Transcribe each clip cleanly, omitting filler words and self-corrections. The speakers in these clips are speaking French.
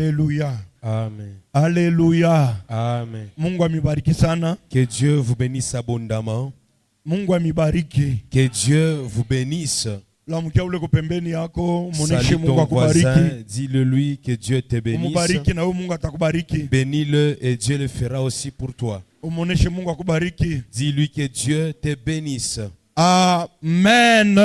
Alléluia. Amen. Alléluia. Amen. Mungu amibariki sana. Que Dieu vous bénisse abondamment. Mungu amibariki. Que Dieu vous bénisse. Lamukia ule kupembeni yako, muoneshe Salut Mungu ton voisin, akubariki. dis-le lui que Dieu te bénisse. Umubariki na wewe Mungu atakubariki. Bénis-le et Dieu le fera aussi pour toi. Umuoneshe Mungu akubariki. Dis-lui que Dieu te bénisse. Amen.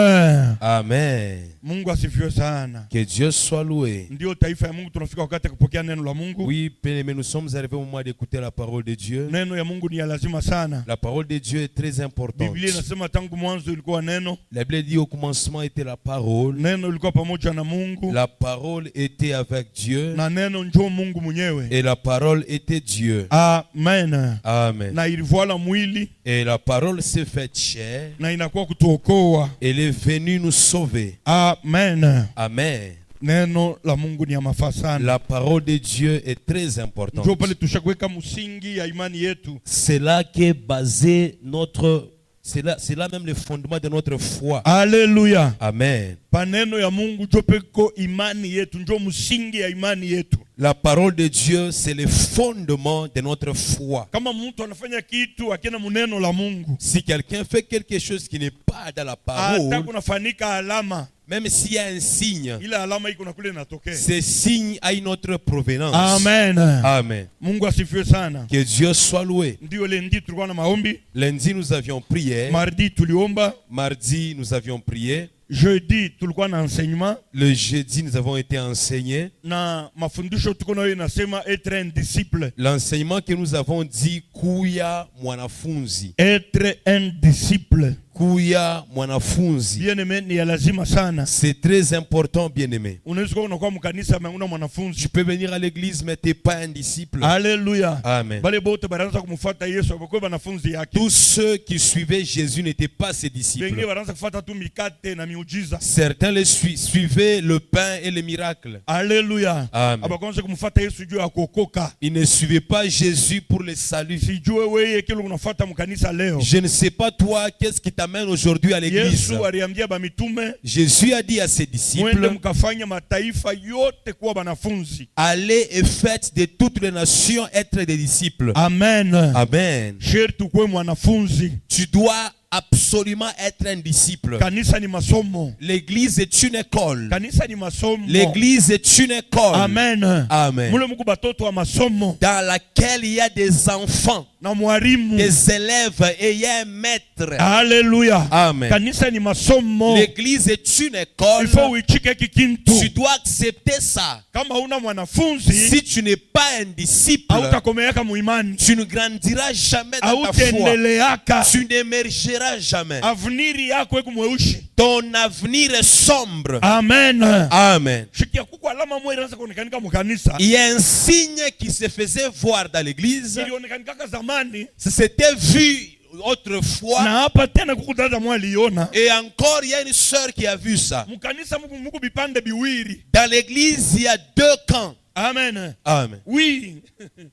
Amen. Mungu asifiwe sana. Que Dieu soit loué. Ndio taifa ya Mungu, tunafika wakati kupokea neno la Mungu. Oui, mais nous sommes arrivés au moment d'écouter la parole de Dieu. Neno ya Mungu ni ya lazima sana. La parole de Dieu est très importante. Biblia inasema tangu mwanzo ilikuwa neno. La Bible dit au commencement était la parole. Neno ilikuwa pamoja na Mungu. La parole était avec Dieu. Na neno njoo Mungu mwenyewe. Et la parole était Dieu. Amen. Amen. Na ilivuala mwili. Et la parole s'est faite chair. Na inakuwa kutuokoa. Elle est venue nous sauver. Amen. Amen. Neno la Mungu ni ya mafaa sana. La parole de Dieu est très importante. Njoo pale tushakuweka msingi ya imani yetu. C'est là qu'est basé notre, c'est là même le fondement de notre foi. Alléluia. Amen. Paneno ya Mungu njoo peko imani yetu, njoo msingi ya imani yetu. La parole de Dieu, c'est le fondement de notre foi. Kama mtu anafanya kitu akina muneno la Mungu, Si quelqu'un fait quelque chose qui n'est pas dans la hata parole, kunafanika alama, même s'il y a un signe, ile alama iko na kule inatokea. ce signe a une autre provenance. Amen. Amen. Mungu asifiwe sana. Que Dieu soit loué. Ndio lendi tulikuwa na maombi, Lundi, nous avions prié. mardi tuliomba, Mardi, nous avions prié. jeudi tulikuwa na enseignement Le jeudi, nous avons été enseignés. na mafundisho tuko nayo inasema être un disciple. L'enseignement que nous avons dit, kuya mwanafunzi. Être un disciple. Kuya mwanafunzi. Bien-aimé ni ya lazima sana. C'est très important, bien-aimé. Unaweza kuwa unakuwa mkanisa mais una mwanafunzi. Tu peux venir à l'église, mais tu n'es pas un disciple. Alléluia. Amen. Bale bote banaanza kumfuata Yesu abakuwa wanafunzi yake. Tous ceux qui suivaient Jésus n'étaient pas ses Wengine disciples. wanaanza kufuata tu mikate na miujiza. Certains suivaient le pain et les miracles. Alléluia. Amen. Abakuanza kumfuata Yesu juu ya kuokoka. Ils ne suivaient pas Jésus pour le salut. Sijue wewe kile unafuata mkanisa leo. Je ne sais pas toi, qu'est-ce qui t'amène aujourd'hui à l'église. Yesu aliambia ba mitume, Jésus a dit à ses mwende disciples, mkafanya mataifa yote kuwa banafunzi. allez et faites de toutes les nations être des disciples. Amen. Amen. Sherti kuwe mwanafunzi. Tu dois absolument être un disciple. Kanisa ni masomo. L'église est une école. Kanisa ni masomo. L'église est une école. Amen. Amen. Mule muku batoto wa masomo Dans laquelle il y a des enfants, na mwalimu. des élèves et il y a un maître. Haleluya. Amen. Kanisa ni masomo. L'église est une école. Il faut uichike kikintu. Tu dois accepter ça. Kama una mwanafunzi, Si tu n'es pas un disciple, hautakomeaka muimani. tu ne grandiras jamais dans ta foi. Hautaendeleaka. Tu n'émergeras jamais. Aveniri yako eko mweushi. Ton avenir est sombre. Amen. Amen. Shikia kuko alama moja inaanza kuonekanika mukanisa. Il y a un signe qui se faisait voir dans l'église. Ilionekanika zamani. C'était vu autrefois. Na hapa tena kuko dada mwa aliona. Et encore, il y a une sœur qui a vu ça. Mukanisa muku bipande biwiri. Dans l'église, il y a deux camps. Amen. Amen. Oui.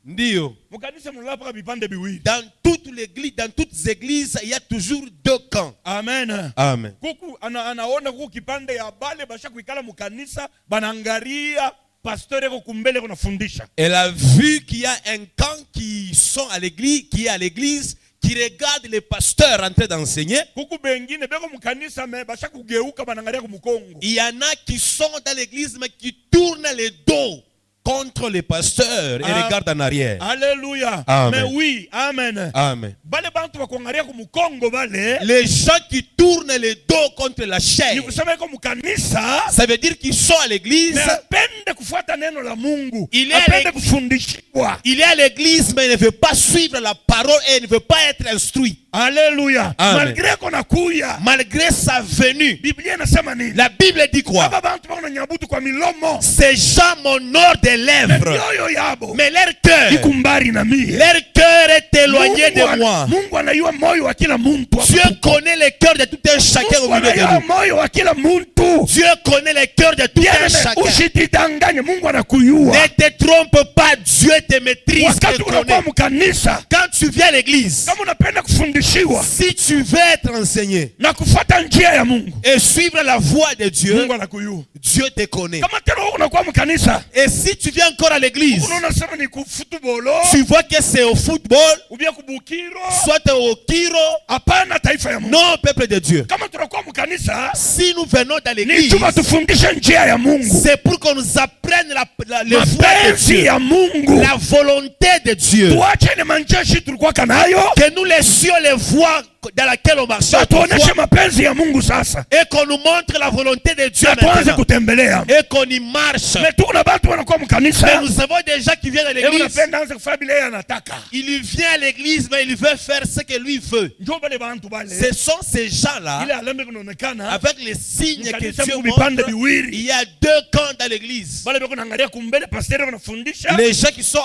Ndio. Mukanisa mulapa bipande biwiri. Dans toute l'église, dans toutes les églises, il y a toujours deux camps. Amen. Amen. Kuku anaona kuku kipande ya bale basha kuikala mukanisa banangaria pasteur eko kumbele kunafundisha. Elle a vu qu'il y a un camp qui est à l'église, qui regarde les pasteurs en train d'enseigner. Kuku bengine beko mukanisa me basha kugeuka banangaria kumukongo. Il y en a qui sont dans l'église mais qui tournent les dos contre les pasteurs et regardent en arrière. Alléluia. Amen. Mais oui, amen. Amen. Bale bantu bakuangaria kumukongo bale. Les gens qui tournent les dos contre la chair, Ni kusema iko mukanisa. ça veut dire qu'ils sont à l'église. Mais apende kufuata neno la Mungu. Il est Apende kufundishwa. Il est à l'église mais il ne veut pas suivre la parole et il ne veut pas être instruit. Alléluia. Amen. Malgré kona kuya. Malgré sa venue, Biblia inasema nini? la Bible dit quoi? Aba bantu bako na nyabutu kwa milomo. Ces gens m'honorent des lèvres, Mioyo yabo mais leur cœur ikumbari na mie. Leur cœur est éloigné de moi. Mungu anayua moyo wa kila muntu. Dieu connaît le cœur de tout un chacun au Mungu milieu de anayua nous. moyo wa kila muntu. Dieu connaît le cœur de tout un chacun. Usitidanganye, Mungu anakuyua. Ne te trompe pas, Dieu te maîtrise et Wakati unakuwa connaît. mkanisa, Quand tu viens à l'église, kama unapenda kufundishiwa si tu veux être enseigné na kufuata njia ya Mungu, et suivre la voie de Dieu, Mungu anakujua. Dieu te connaît. Kama tena wewe unakuwa mkanisa, Et si tu viens encore à l'église, unaona sema ni kufutubolo, tu vois que c'est au football, ubia kubukiro, soit au kiro, hapana taifa ya Mungu. non peuple de Dieu. Kama tunakuwa mkanisa, Si nous venons dans ni l'église, chuma tufundishe njia ya Mungu, c'est pour qu'on nous apprenne les voies de mapenzi Dieu, ya Mungu. la volonté de Dieu. Tuache ile manjeshi tulikuwa kanayo, Que nous laissions les voies dans laquelle on marche na tuoneshe autrefois, mapenzi ya Mungu sasa, et qu'on nous montre la volonté de Dieu na tuanze maintenant, kutembelea. et qu'on y marche. Mais tuna batu wanakuwa Mais mkanisa, nous avons des gens qui viennent à hebu l'église, napenda anze kufanya bila yeye anataka. il vient à l'église mais il veut faire ce que lui veut. Njoo bale bantu bale, Ce sont ces gens-là, ile alambe kunaonekana avec les signes que mkanisa Dieu Mungu vipande montre. viwili. Il y a deux camps dans l'église. Bale beko naangalia kumbele, pastor wanafundisha, Les gens qui sont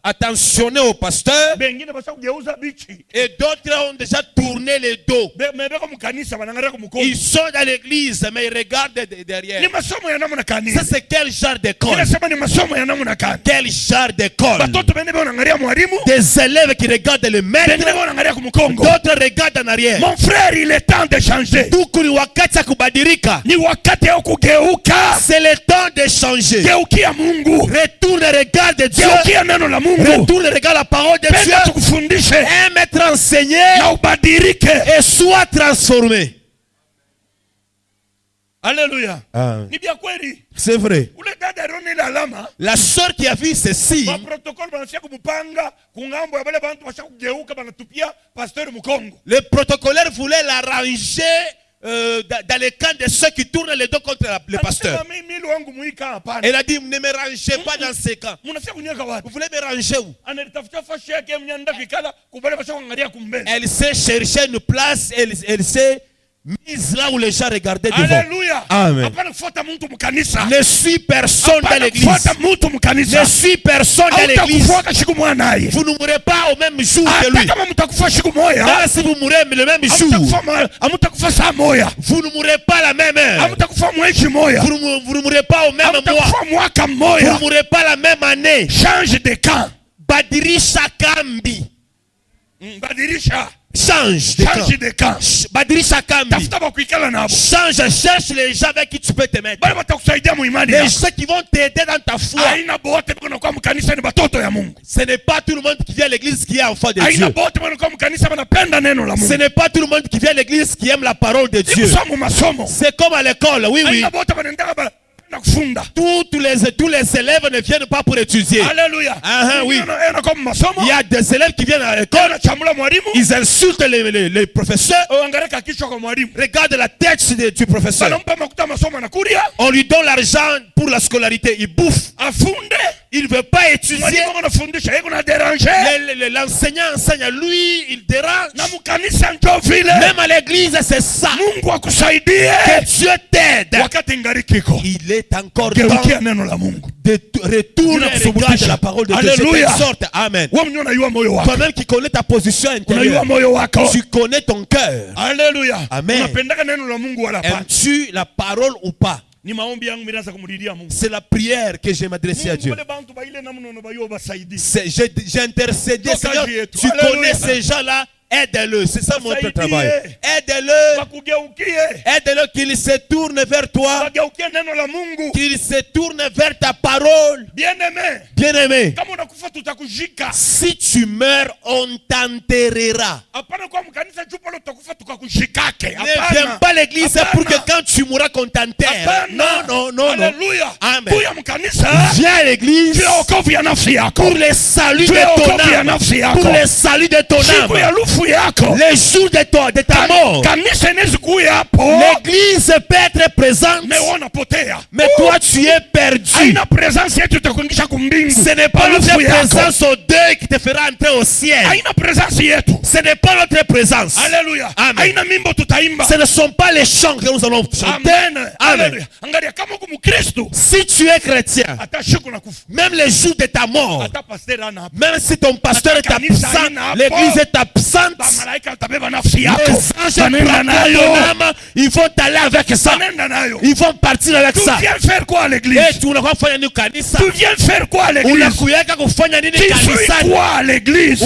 attentionnés au pasteur, bengine basa kugeuza bichi. et d'autres ont déjà tourné le dos. Mais beko mkanisa wanaangalia kumkongo. Ils sont dans l'église mais ils regardent derrière. Ni masomo ya namna kanisa. Ça c'est quel genre d'école? Ninasema ni masomo ya namna kani. Quel genre d'école? Batoto bene beko naangalia mwalimu, Des élèves qui regardent le bengine maître, beko naangalia kumkongo. d'autres regardent en arrière. Mon frère, il est temps de changer. Tuku ni wakati ya kubadilika. Ni wakati ya kugeuka. C'est le temps de changer. Geukia Mungu. Retourne, regarde Dieu. Geukia neno la Mungu. Retourne, regarde la parole de Dieu. Penda tukufundishe Aime être enseigné na ubadilike. et sois transformé. Haleluya. Ah. Ni bia kweli. C'est vrai. Ule dada roni ile alama, La sœur qui a vu ceci, ba protocole banasikia kumupanga kungambo ya bale bantu basha kugeuka banatupia pasteur Mukongo. le protocolaire voulait l'arranger dans le camp de ceux qui tournent les dos contre le pasteur. Anasema mimi wangu muika hapana. Elle a dit, ne me rangez pas dans ces camps. Munasikia kunyeka wapi? Vous voulez me ranger où? Anatafuta fashi yake mnyanda kikala kubale basha kuangalia kumbele. Elle sait chercher une place, elle s'est mise là où les gens regardaient devant. Haleluya. Amen. Hapana kufuata mtu mkanisa. Ne suis personne dans Hapana l'église. kufuata mtu mkanisa. Ne suis personne dans l'église. Hautakufuata siku moja naye. Vous ne mourrez pas au même jour que Hata lui. kama mtakufa siku moja, Même si vous mourrez le même jour, hamtakufa saa moja, vous ne mourrez pas la même heure. hamtakufa mwezi moja, Vous ne mourrez pas au même mois. hamtakufa mwaka Vous ne mmoja. mourrez pas la même année. Change de camp. Badirisha kambi. Badilisha. Change de Change camp. de camp. Badirisha kambi. Tafuta ba kuikala nabo. Change, cherche les gens avec qui tu peux te mettre. Bale batakusaidia muimani Les yako. gens qui vont t'aider dans ta foi. Haina bote banakuwa mkanisa ni batoto ya Mungu. Ce n'est pas tout le monde qui vient à l'église qui est enfant de Haina Dieu. bote banakuwa mkanisa banapenda neno la Ce Mungu. n'est pas tout le monde qui vient à l'église qui aime la parole de Dieu. Ikusomo masomo. C'est comme à l'école, oui, oui. Haina bote banaendaka ba kufunda. Tous les élèves ne viennent pas pour étudier. Alléluia. Oui. Ena kama masomo. Il y a des élèves qui viennent à l'école, Ena chamula mwalimu. ils insultent les professeurs. Angalia kichwa kwa mwalimu. Regarde la tête du professeur. Banampa makuta masomo anakuria. On lui donne l'argent pour la scolarité. Il bouffe. Afunde. Il ne veut pas étudier. Mwalimu anafundisha yeye kuna déranger. L'enseignant enseigne. Lui, il dérange. Na mkanisa ndio vile. Même à l'église, c'est ça. Mungu akusaidie. Que Dieu t'aide. Wakati ngali kiko. Il est encore temps Geukia neno la Mungu. de retourner et regarder la parole de Dieu. Alléluia. Je t'exhorte. Amen. Wewe mwenyewe unajua moyo wako. Toi-même qui connais ta position Unajua intérieure, moyo wako. tu connais ton cœur. Alléluia. Amen. Unapendaka neno la Mungu wala hapana? Aimes-tu la parole ou pas? Ni maombi yangu miraza kumrudia Mungu. C'est la prière que j'ai m'adressée à Dieu. Wale bantu baile namna unabayo basaidi. J'ai intercédé. Toka Seigneur, juu yetu. tu Alléluia. connais ces gens-là. Aide-le. C'est ça mon Basaidie. travail. Aide-le. Bakugeukie. Aide-le qu'il se tourne vers toi. Bageukie neno la Mungu. Qu'il se tourne vers ta parole. Bien-aimé. Bien-aimé, Kama unakufa tutakujika. si tu meurs, on t'enterrera. Hapana kwa mkanisa chupa lo tutakufa tukakujikake. Ne viens pas à l'église pour que quand tu mourras, qu'on t'enterre. Non, non, non, non. Alléluia. Amen. Kuya mkanisa. Viens à l'église Juu ya wokovu ya nafsi yako. pour le salut Juu ya de ton wokovu ya âme. nafsi yako. Pour le salut de ton Siku ya âme. lufu yako. Les jours de ta mort. Kanisa inaweza kuya hapo. L'église peut être présente, Mais wewe unapotea. mais toi tu es perdu. Haina presence yetu itakuingisha kumbingu. Ce n'est pas Lufu notre yako. présence au deuil qui te fera entrer au ciel. Haina presence yetu. Ce n'est pas notre présence. Haleluya. Amen. Haina mimbo tutaimba. Ce ne sont pas les chants que nous allons chanter. Amen. Amen. Haleluya. Angalia kama uko mkristo. Si tu es chrétien, Hata siku na kufa. même les jours de ta mort, Hata pasteur ana hapa. même si ton pasteur est absent, l'église est absente, Ba malaika watabeba nafsi les yako. anges Banenda prennent nayo. ton âme, ils vont aller avec ça. Banenda nayo. Ils vont partir avec Tu ça. viens faire quoi à l'église? Et tu unakuwa kufanya nini kanisa? Tu viens faire quoi à l'église? Unakuyaka kufanya nini Tu suis kanisani? quoi à l'église?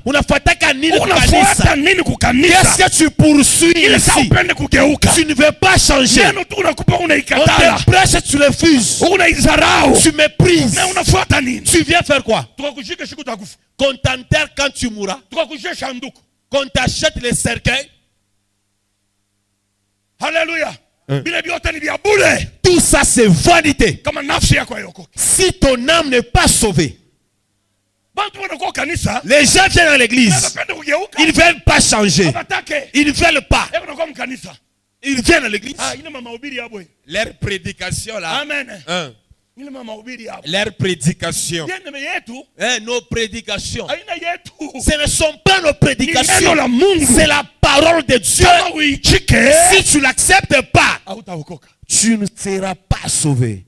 Unafuataka nini Unafuata kanisa? nini Qu'est-ce kukanisa? que tu poursuis Ile saa ici? upende kugeuka. Tu ne veux pas changer. Neno tu unakupa On unaikatala. te prêche, tu refuses. Unaizarau. Tu méprises. Na unafuata nini? Tu viens faire quoi? Tukakushika siku utakufa. Qu'on t'enterre quand tu mourras. Tukakushika shanduku. Qu'on t'achète les cercueils. Haleluya. Vile vyote ni vya bure. Tout ça, c'est vanité. Kama nafsi yako haiokoki. Si ton âme n'est pas sauvée, Bantu wanakuwa kanisa. les gens viennent à l'église. Wanapenda kugeuka. Ils ne veulent pas changer. Habatake. Ils ne veulent pas. Eko nakuwa mkanisa. Ils viennent à l'église. Ah, ile mahubiri yabo. Leur prédication là. Amen. Hein. Ile mahubiri yabo. Leur prédication. Yene yetu. Nos prédications. Aina yetu. Ce ne sont pas nos Ni prédications. neno la Mungu. C'est la parole de Dieu. Kama uichike. Si tu l'acceptes pas, Hautaokoka. tu ne seras pas sauvé.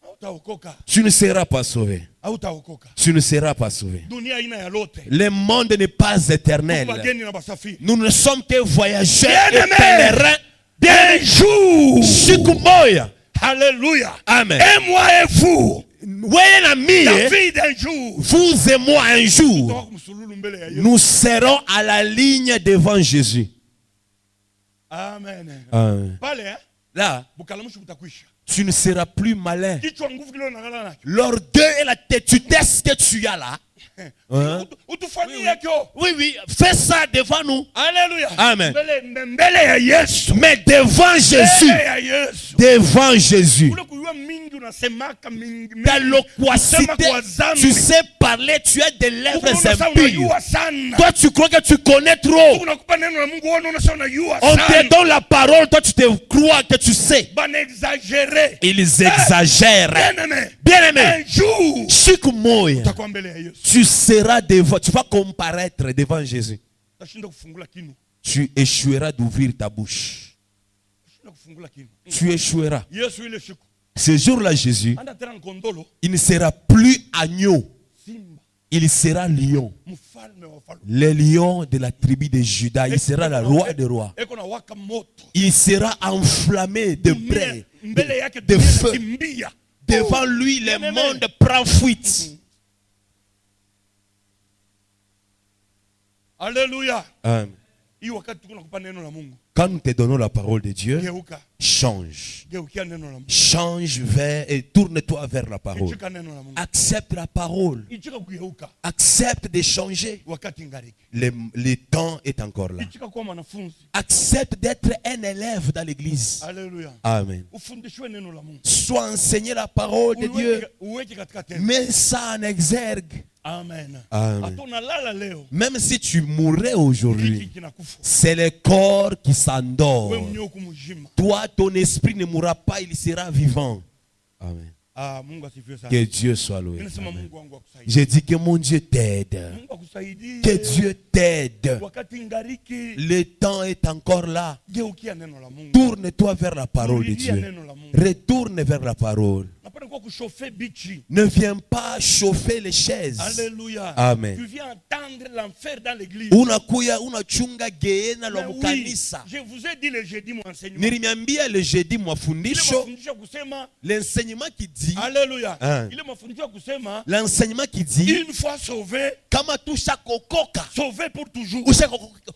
Hautaokoka. Tu ne seras pas sauvé. Hautaokoka. Tu ne seras pas sauvé. Dunia ina ya lote. Le monde n'est pas éternel. Wageni na basafiri. Nous ne sommes que voyageurs et Bien-aimés. pèlerins Des jours. siku moya. Alléluia. Amen. Et moi et vous. Wewe na mie, La vie d'un jour. vous et moi un jour, Toka kumsululu mbele ya Yesu. nous serons à la ligne devant Jésus. Amen. Amen. Pale Là, bukalamushu butakwisha. tu ne seras plus malin. Kichwa nguvu kile unalala nacho. L'orgueil et la têtudesse que tu as là. Hein? Utufanyie kyo. Oui, fais ça devant nous. Alléluia. Amen. Mbele ya Yesu. Mais devant Jésus, Mbele ya Yesu. devant Jésus, Ule kujua mingi unasemaka mingi. ta loquacité, Sema kwa zambi. tu sais parler, tu as des lèvres Unaona sana impures. unajua sana. Toi, tu crois que tu connais trop. Unakupa neno la Mungu unaona sana unajua On sana. te donne la parole, toi, tu te crois que tu sais. Bana exagérer. Ils exagèrent. Bien-aimé. Bien-aimé, Un jour. siku moya, Utakuwa mbele ya Yesu. tu seras devant, tu vas comparaître devant Jésus. Utashinda kufungula kinu. Tu échoueras d'ouvrir ta bouche. Utashinda kufungula kinu. Tu échoueras. Yesu ile siku. Ce jour-là, Jésus, Anda tena nkondolo. il ne sera plus agneau, Simba. il sera lion. Mfalme wa wafalme. Le lion de la tribu de Judas, il sera le roi des rois. Eko na waka moto. Il sera enflammé de Dunia, près, mbele yake de dunia feu. inakimbia. Devant lui, le Bien-aimé. monde prend fuite. Alléluia. Amen. Hii wakati tuko nakupa neno la Mungu. Quand nous te donnons la parole de Dieu, Geuka. change. Geukia neno la Mungu. Change vers et tourne-toi vers la parole. Ichika neno la Mungu. Accepte la parole. Ichika kugeuka. Accepte de changer. Wakati ngariki. Le temps est encore là. Ichika kuwa mwanafunzi. Accepte d'être un élève dans l'église. Alléluia. Amen. Ufundishwe neno la Mungu. Sois enseigné la parole de Dieu. Uweke katika tendo. Mets ça en exergue. Amen. Amen. Hata unalala leo. Même si tu mourrais Hiki aujourd'hui, kinakufa. c'est le corps qui s'endort. Wewe mwenyewe kumjima. Toi, ton esprit ne mourra pas, il sera vivant. Amen. Ah, Mungu asifiwe sana. Que Dieu soit loué. Ninasema Amen. Mungu wangu akusaidie. J'ai dit que mon Dieu t'aide. Mungu akusaidie. Que Dieu t'aide. Wakati ngariki. Le temps est encore là. Geukia neno la Mungu. Tourne-toi vers la parole de Rudia Dieu. neno la Mungu. Retourne vers la parole. Napenda kwa kushofe bichi. Ne viens pas chauffer les chaises. Alléluia. Amen. Tu viens entendre l'enfer dans l'église. Unakuya unachunga geena la Mais oui, mukanisa. je vous ai dit le jeudi mon enseignement. Nilimiambia le jeudi Ile mafundisho, mafundisho kusema l'enseignement qui dit, Alléluia. Hein. Ile mafundisho kusema l'enseignement qui dit, une fois sauvé, kama tushakokoka, sauvé pour toujours.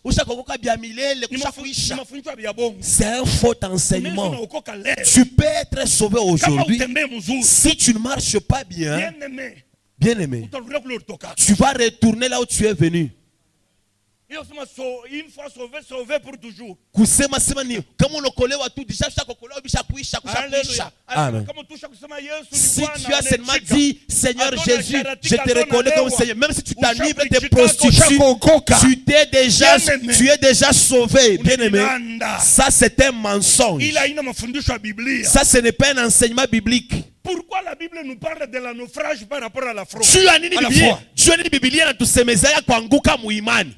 ushakokoka bya milele, Ni kushakuisha. mafundisho ya bongo. C'est un faux Unaweza enseignement. unaokoka leo. Tu peux être sauvé Kama aujourd'hui. utembee mzuri. Si tu ne marches pas bien, Bien aimé. bien aimé, Utarudia kule ulitoka. tu vas retourner là où tu es venu. Hiyo sema une fois sauvé, sauvé pour toujours. Kusema sema ni kama unakolewa tu deja ushakokolewa bishakuisha kushakuisha. Amen. Kama tusha kusema Yesu ni Si Bwana, tu as seulement anayechika. dit Seigneur Adona Jésus, charati je te kadona reconnais comme lewa. Seigneur. Même si tu t'enivres de Ushakuichika, prostitution, ushakuokoka. Bien-aimé. tu es déjà sauvé. Bien aimé. Unajilanda. Ça c'est un mensonge. Ila haina mafundisho ya Biblia. Ça ce n'est pas un enseignement biblique. Pourquoi la Bible nous parle de la naufrage par rapport à la foi? Juu ya nini À la Biblia? foi. Juu ya nini Biblia inatusemezea kuanguka muimani?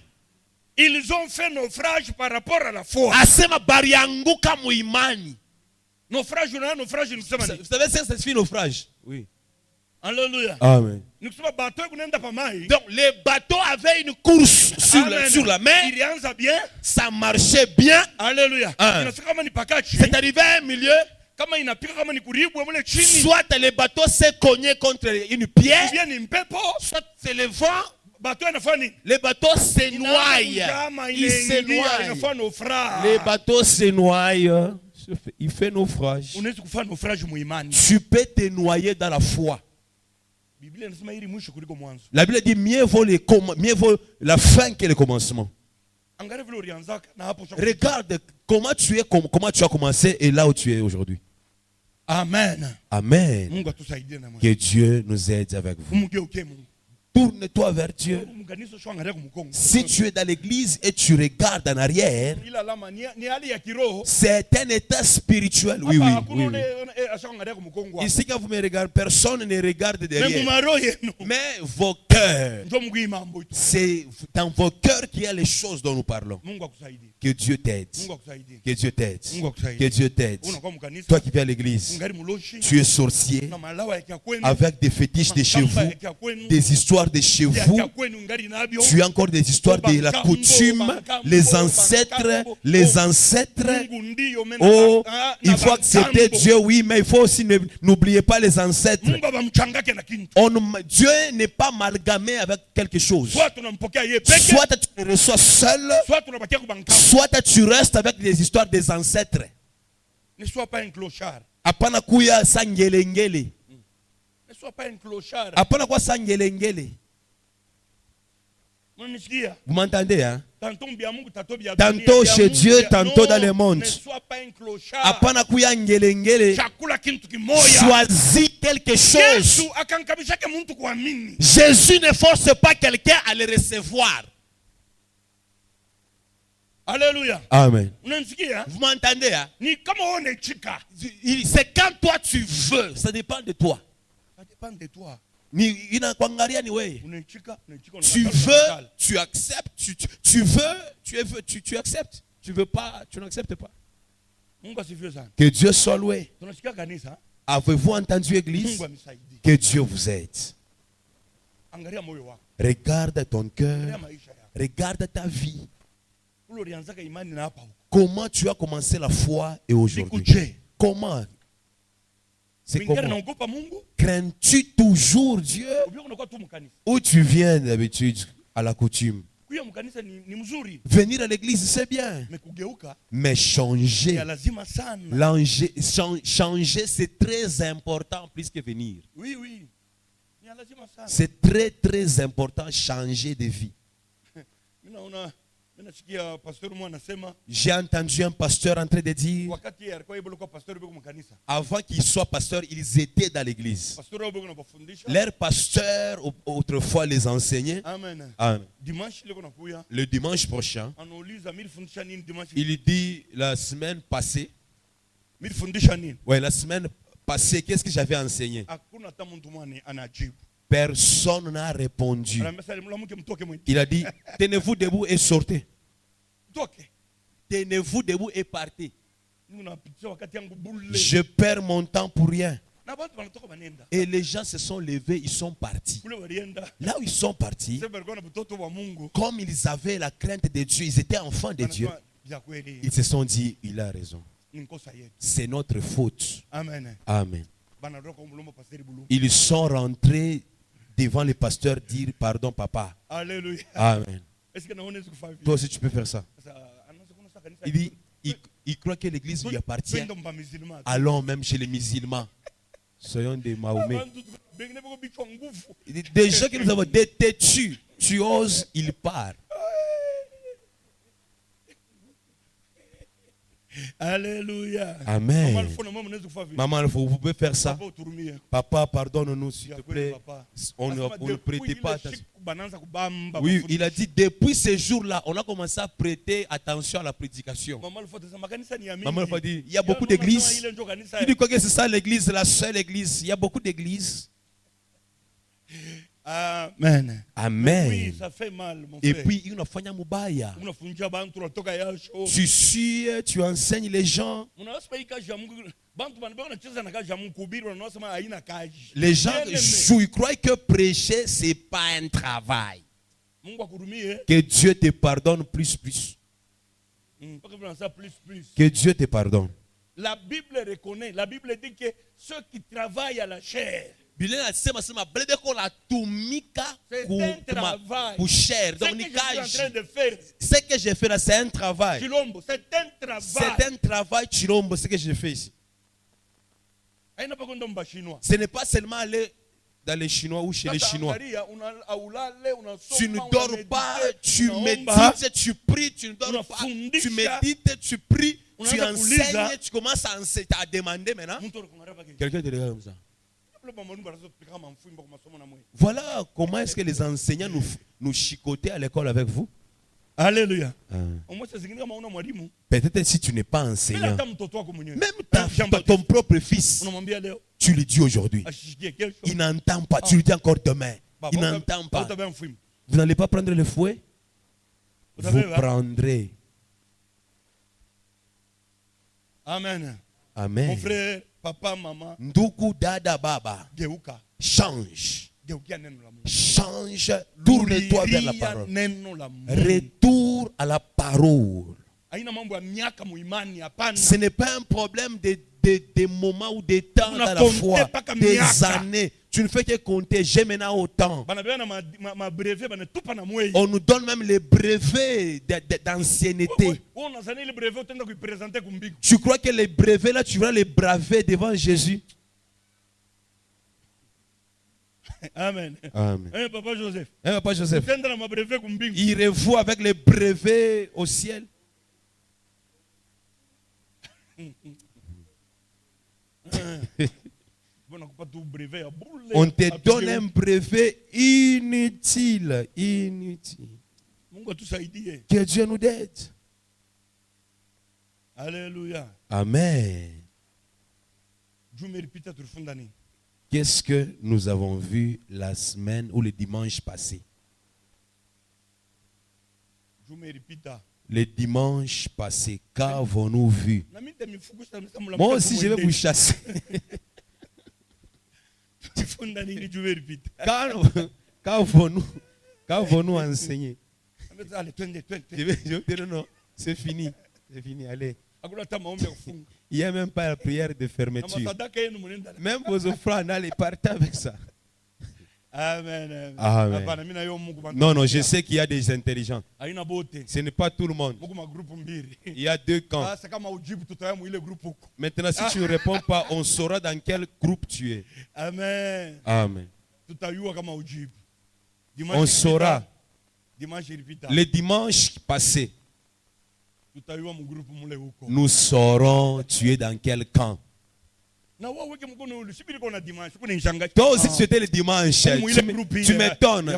Ils ont fait naufrage par rapport à la foi. Asema barianguka muimani. Naufrage, on a naufrage, nous sommes. Vous savez ça signifie naufrage? Oui. Alléluia. Amen. Nous sommes bateaux qui n'ont pas mal. Donc les bateaux avaient une course sur la mer. Il y a bien. Ça marchait bien. Alléluia. C'est arrivé à un milieu. Soit les bateaux s'est cogné contre une pierre, soit c'est le vent. Les bateaux se noient. Ils se noient. Les bateaux se noient. Il fait naufrage. Tu peux te noyer dans la foi. La Bible dit mieux vaut la fin que le commencement. Regarde comment tu as commencé et là où tu es aujourd'hui. Amen. Amen. Que Dieu nous aide avec vous. Tourne-toi vers Dieu. Si tu es dans l'église et tu regardes en arrière, c'est un état spirituel. Oui, oui, oui, oui. Ici, quand vous me regardez, personne ne regarde derrière. Mais vos cœurs, c'est dans vos cœurs qu'il y a les choses dont nous parlons. Que Dieu t'aide. Que Dieu t'aide. Que Dieu t'aide. Toi qui viens à l'église, tu es sorcier avec des fétiches de chez vous, des histoires de chez vous. Tu as encore des histoires de la coutume, les ancêtres. Oh, il faut accepter Dieu, oui, mais il faut aussi n'oublier pas les ancêtres. Dieu n'est pas amalgamé avec quelque chose. Soit tu le reçois seul, soit tu restes avec les histoires des ancêtres. Ne sois pas un clochard. Apana kuya sangelengele. Ne sois pas un clochard. Apana kwa sangelengele. Vous m'entendez, hein? Tantôt chez Dieu, tantôt dans le monde. Ne sois pas un clochard. Apana kuya ngelengele. Choisis quelque chose. Jésus ne force pas quelqu'un à le recevoir. Alléluia. Amen. Vous m'entendez, hein? C'est quand toi tu veux. Ça dépend de toi. Ça dépend de toi. Tu veux, tu acceptes. Tu veux, tu acceptes. Tu veux pas, tu n'acceptes pas. Que Dieu soit loué. Avez-vous entendu l'église? Que Dieu vous aide. Regarde ton cœur. Regarde ta vie. Comment tu as commencé la foi et aujourd'hui? Comment? C'est comment? Crains-tu toujours Dieu? Où tu viens d'habitude à la coutume? Venir à l'église, c'est bien. Mais changer, changer, c'est très important plus que venir. Oui. C'est très très important changer de vie. J'ai entendu un pasteur en train de dire, avant qu'ils soient pasteurs, ils étaient dans l'église. Leurs pasteurs autrefois les enseignaient. Amen. Amen. Le dimanche prochain, il dit la semaine passée, la semaine passée, qu'est-ce que j'avais enseigné? Personne n'a répondu. Il a dit, tenez-vous debout et sortez. Tenez-vous debout et partez. Je perds mon temps pour rien. Et les gens se sont levés, ils sont partis. Là où ils sont partis, comme ils avaient la crainte de Dieu, ils étaient enfants de Dieu, ils se sont dit, il a raison. C'est notre faute. Amen. Amen. Ils sont rentrés devant le pasteur dire pardon papa. Alléluia. Amen. Toi aussi tu peux faire ça. Il dit, il croit que l'église lui appartient. Allons même chez les musulmans. Soyons des Mahomet. Des gens qui nous avons détêtus, tu oses, il part. Alléluia. Amen. Maman, vous pouvez faire ça. Papa, pardonne-nous s'il te plaît. On ne prêtait pas attention. Oui, il a dit depuis ce jour-là, on a commencé à prêter attention à la prédication. Maman, il faut dire, il y a beaucoup d'églises. Il dit quoi que c'est ça l'église, la seule église. Il y a beaucoup d'églises. Amen. Amen. Oui, ça fait mal, mon et frère. puis, tu suis, tu enseignes les gens. Les gens jouent, ils croient que prêcher, ce n'est pas un travail. Que Dieu te pardonne plus. Que Dieu te pardonne. La Bible reconnaît, la Bible dit que ceux qui travaillent à la chair, c'est un travail. Ce que je suis en train de faire, ce que j'ai fait là, c'est un travail. C'est un travail. C'est un travail, Chilombo, ce que j'ai fait ici. Ce n'est pas seulement aller dans les Chinois ou chez les Chinois. Tu ne dors pas, tu médites, tu pries, tu ne dors pas, tu médites, tu pries, tu enseignes, tu commences à demander maintenant. Quelqu'un te regarde comme ça. Voilà comment est-ce que les enseignants nous chicotaient à l'école avec vous. Alléluia. Peut-être si tu n'es pas enseignant, même ton propre fils, tu lui dis aujourd'hui. Il n'entend pas, tu lui dis encore demain. Il n'entend pas. Vous n'allez pas prendre le fouet? Vous prendrez. Amen. Amen. Mon frère, papa, maman, Nduku, dada, baba, change. Change, tourne-toi vers la parole. Retour à la parole. Ce n'est pas un problème de moments ou de temps dans la foi, des années. Tu ne fais que compter, j'ai maintenant autant. On nous donne même les brevets d'ancienneté. Tu crois que les brevets là, tu vas les braver devant Jésus? Amen. Amen. Papa Joseph. Papa Joseph. Il revoit avec les brevets au ciel. On te donne un brevet inutile. Inutile. Que Dieu nous aide. Alléluia. Amen. Qu'est-ce que nous avons vu la semaine ou le dimanche passé? Le dimanche passé, qu'avons-nous vu? Moi aussi, je vais vous chasser. Qu'avons-nous enseigné? Je vais dire non, c'est fini. C'est fini, allez. Il n'y a même pas la prière de fermeture. Même vos offrandes, allez, partez avec ça. Amen. Amen. Non, je sais qu'il y a des intelligents. Ce n'est pas tout le monde. Il y a deux camps. Maintenant, si tu ne réponds pas, on saura dans quel groupe tu es. Amen. Amen. On saura. Le dimanche passé, nous saurons tu es dans quel camp. Toi aussi tu étais le dimanche. Tu m'étonnes.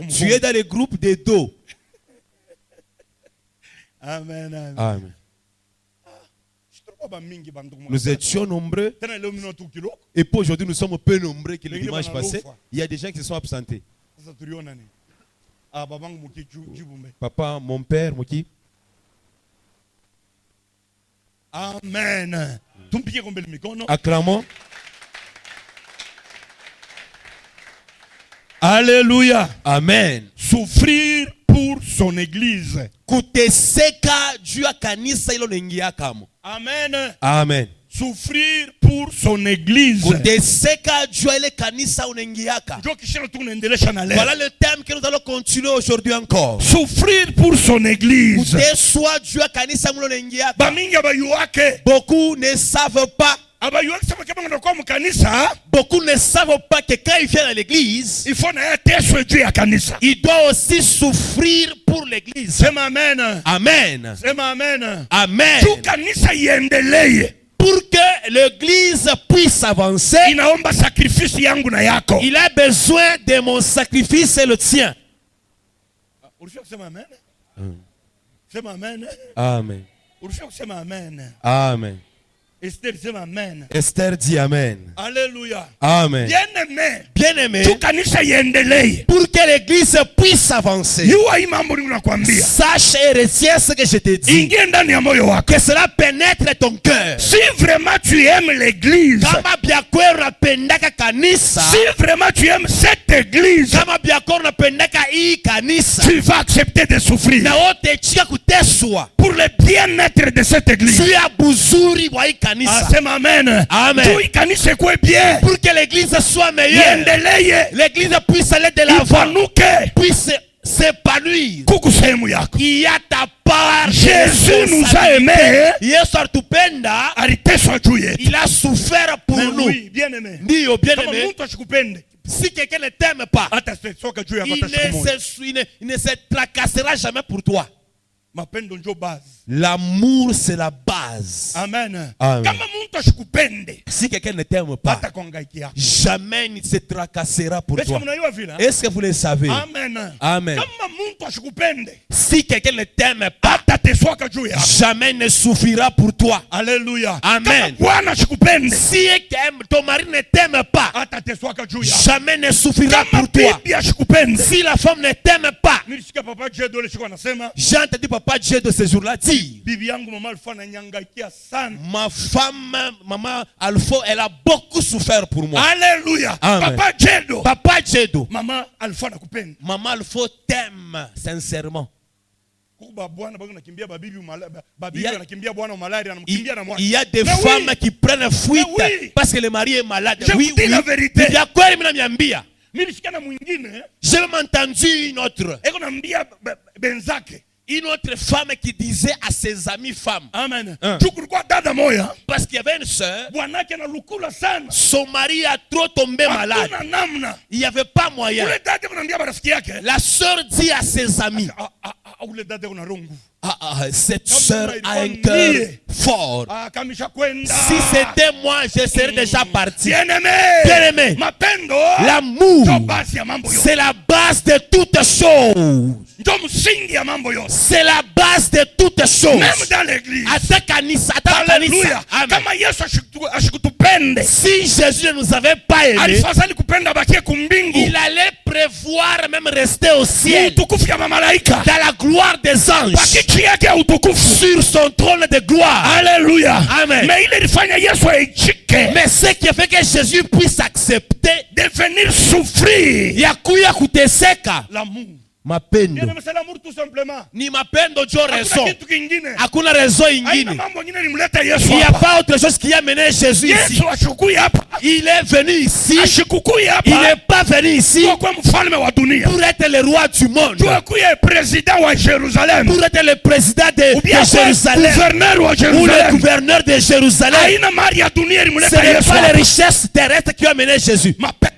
Tu es dans le groupe des dos. Amen. Amen. Nous étions nombreux. Et puis aujourd'hui nous sommes peu nombreux que le dimanche passé. Il y a des gens qui se sont absentés. Papa, mon père, Moki. Amen. Acclamons. Alléluia. Amen. Souffrir pour son église. Amen. Amen. Souffrir pour son église. Voilà le thème que nous allons continuer aujourd'hui encore. Souffrir pour son église. Beaucoup ne savent pas. Beaucoup ne savent pas que quand il vient à l'église, il doit aussi souffrir pour pour l'église. Sema amen. Amen. Sema amen. Amen. Tu kanisa iendelee. Pour que l'église puisse avancer, Inaomba sacrifice yangu na yako. il a besoin de mon sacrifice et le tien. Ulifika kusema amen? Sema amen. Amen. Ulifika kusema amen. Amen. Esther sema amen. Esther dit amen. Alléluia. Amen. Bien-aimé. Bien-aimé, Tu kanisa iendelee. pour que l'église puisse avancer, Yua hii mambo ninakwambia. sache et retiens ce que je te dis. Ingie ndani ya moyo wako. Que cela pénètre ton cœur. Si vraiment tu aimes l'église, Kama biako unapendaka kanisa, si vraiment tu aimes cette église, kama biako unapendaka hii kanisa, tu vas accepter de souffrir na wote chia kuteswa pour le bien-être de cette église. juu ya buzuri wa hii kanisa. Sema amen. Amen. Tu kanisa kuwe bien. Pour que l'église soit meilleure, Iendelee. l'église puisse aller de l'avant, Ipanuke. puisse s'épanouir. Kuku sehemu yako. Il y a ta part. Jésus nous a aimés. Yesu alitupenda, Aliteswa juu yetu. il a souffert pour Mais nous. oui, bien-aimé. Ndio, bien Kama aimé. mtu ashikupende, Si quelqu'un ne t'aime pas, hata soka juu yako il hata siku moja. il ne se tracassera jamais pour toi. Mapendo ndio base. L'amour, c'est la base. Amen. Amen. Kama mtu ashikupende, Si quelqu'un ne t'aime pas, hata kuhangaikia. jamais il ne se tracassera pour Est-ce que toi. mnajua vile? Est-ce que vous le savez? Amen. Amen. Kama mtu ashikupende, Si quelqu'un ne t'aime pas, hata teswaka juu yako. jamais il ne souffrira pour toi. Alléluia. Amen. Kama Bwana ashikupende, Si ton mari ne t'aime pas, hata teswaka juu yako. jamais ne souffrira Kama pour toi. bibi ashikupende. Si la femme ne t'aime pas, Nilisikia papa Jedo ile siku anasema, j'ai entendu papa Dieu de ce jour-là dire, bibi yangu mama alikuwa ananyangaikia sana. ma femme, maman Alpha, elle a beaucoup souffert pour moi. Alléluia. Amen. Papa Jedo. Papa Jedo, Mama alikuwa anakupenda. maman Alpha t'aime sincèrement. Kuba bwana bwana nakimbia babibi Il babibi y a- anakimbia bwana malaria anamkimbia na mwana. Il y a des Mais femmes oui. qui prennent fuite Mais oui. parce que le mari est malade. Je vous dis la vérité. Ya kweli mimi namiambia. Nilisikia na mwingine J'ai même entendu une autre. eko naambia benzake. Une autre femme qui disait à ses amies femmes, Amen. Hein. Kulikuwa dada moya, parce qu'il y avait une sœur, bwanake analukula sana. son mari a trop tombé malade. Hakuna namna. Il n'y avait pas moyen. Ule dada anaambia marafiki yake, La sœur dit à ses amis, ule dada una roho nguvu. cette sœur a un il cœur dit. fort. Kamisha kwenda. Si c'était moi, je serais déjà parti. Bien-aimé. Bien-aimé. Mapendo. L'amour, Ndio basi ya mambo yote. c'est la base de toutes choses. Ndio msingi ya mambo yote. C'est la base de toutes choses. Même dans l'église. Hata kanisa, hata Alléluia. kanisa. Amen. Kama Yesu ashikutupende, Si Jésus ne nous avait pas aimés, alifadhali kupenda bakie kumbingu. il allait prévoir même rester au ciel, Utukufu ya mamalaika. dans la gloire des anges, Bakiti yake ya utukufu. sur son trône de gloire. Alléluia. Amen. Mais ile ilifanya Yesu aichike. Mais ce qui a fait que Jésus puisse accepter De venir souffrir. ya kuya kuteseka, L'amour. mapendo Bien, c'est l'amour tout simplement. ni mapendo ndio raison. Hakuna kitu kingine. Hakuna raison Haina ingine. mambo ingine limleta Yesu Il n'y a hapa. pas autre chose qui a mené Jésus ici. Yesu ashukui hapa. Il est venu ici. Ashikukui hapa. Il n'est pas venu ici Kwa kuwa mfalme wa dunia. pour être le roi du monde, Kwa kuwa président wa Jérusalem. pour être le président de Ou bien Jérusalem, gouverneur wa ou le Jérusalem. gouverneur de Jérusalem. Haina mali ya dunia Ce limleta n'est Yesu pas les hapa. richesses terrestres qui ont mené Jésus. Mapendo.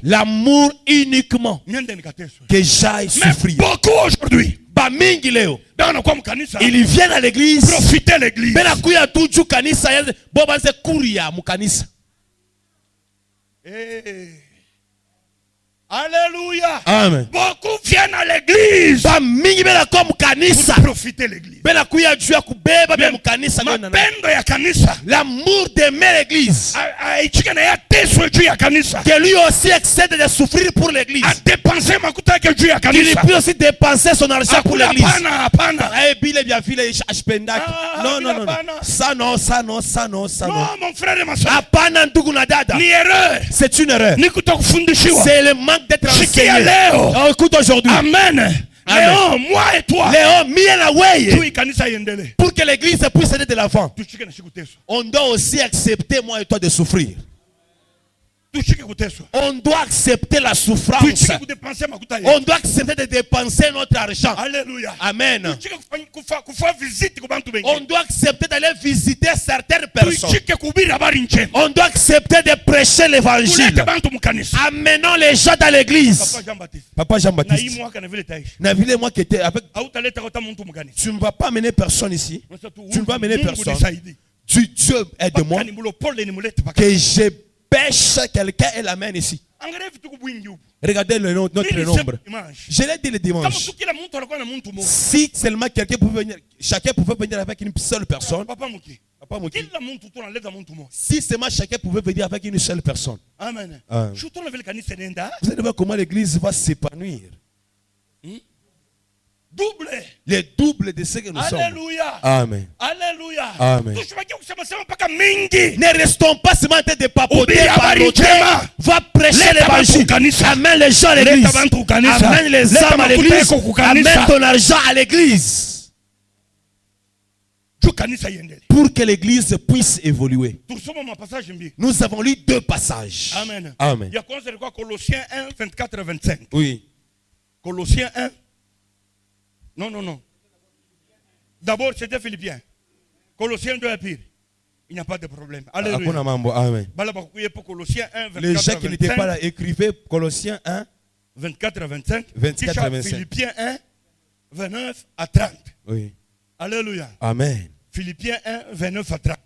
L'amour uniquement Niende nikateswe. que j'aille Mais souffrir. beaucoup aujourd'hui. Bamingi leo, Ndio wanakuwa mkanisa. ils viennent à l'église, Profiter l'église. bena kuya tu juu kanisa ya bo banze kuria mu kanisa. Alléluia. Amen. Beaucoup viennent à l'église. Bamingi bena kwa mu kanisa, Pour profiter l'église. bena kuya juu ya kubeba bya mu kanisa kwenda na. Mapendo ya kanisa. L'amour d'aimer l'église, Aichike na ya teswe juu ya kanisa. que lui aussi excède de souffrir pour l'église. Adepanse makuta yake juu ya Il kanisa. peut aussi dépenser son argent pour Hakuna l'église. hapana. Eh, bile vya vile ashpendaki. Non, non, non, non. Ça non, ça non, ça non, ça non. Non, mon frère et ma soeur. Hapana ndugu na dada. Ni erreur. C'est une erreur. Ni kutokufundishiwa. C'est le manque d'être Sikia enseigné. leo. Oh, écoute aujourd'hui. Amen. Amen. Léon, moi et toi. Léon, mie na weye. Tu kanisa iendelee. Pour que l'église puisse aller de l'avant, Tushike na siku teso. on doit aussi accepter moi et toi de souffrir. On doit accepter la souffrance. On doit accepter de dépenser notre argent. Alléluia. Amen. On doit accepter d'aller visiter certaines personnes. On doit accepter de prêcher l'évangile. Amenons les gens dans l'église. Papa Jean-Baptiste. Moi qui était avec. Tu ne vas pas amener personne ici. Tu ne vas amener personne. Dieu aide-moi que je pêche quelqu'un et l'amène ici. Regardez notre nombre. Je l'ai dit le dimanche. Si seulement quelqu'un pouvait venir, chacun pouvait venir avec une seule personne. Si seulement chacun pouvait venir avec une seule personne. Amen. Vous allez voir comment l'église va s'épanouir. Double. Les doubles de ce que nous sommes. Alléluia. Amen. Alléluia. Amen. Ne restons pas seulement en train de papoter, va prêcher l'évangile. Amène les gens à l'église. Amène les âmes à l'église. Amène ton argent à l'église. Pour que l'église puisse évoluer. Nous avons lu 2 passages. Amen. Amen. Il y a quoi Colossiens 1, 24 et 25. Oui. Colossiens 1. Non. D'abord, c'était Philippiens. Colossiens 2 est pire. Il n'y a pas de problème. Alléluia. Amen. Colossiens 1, 24 les gens qui n'étaient pas là écrivaient Colossiens 1, 24 à 25. 24 à 25. Philippiens 1, 29 à 30. Oui. Alléluia. Amen. Philippiens 1, 29 à 30.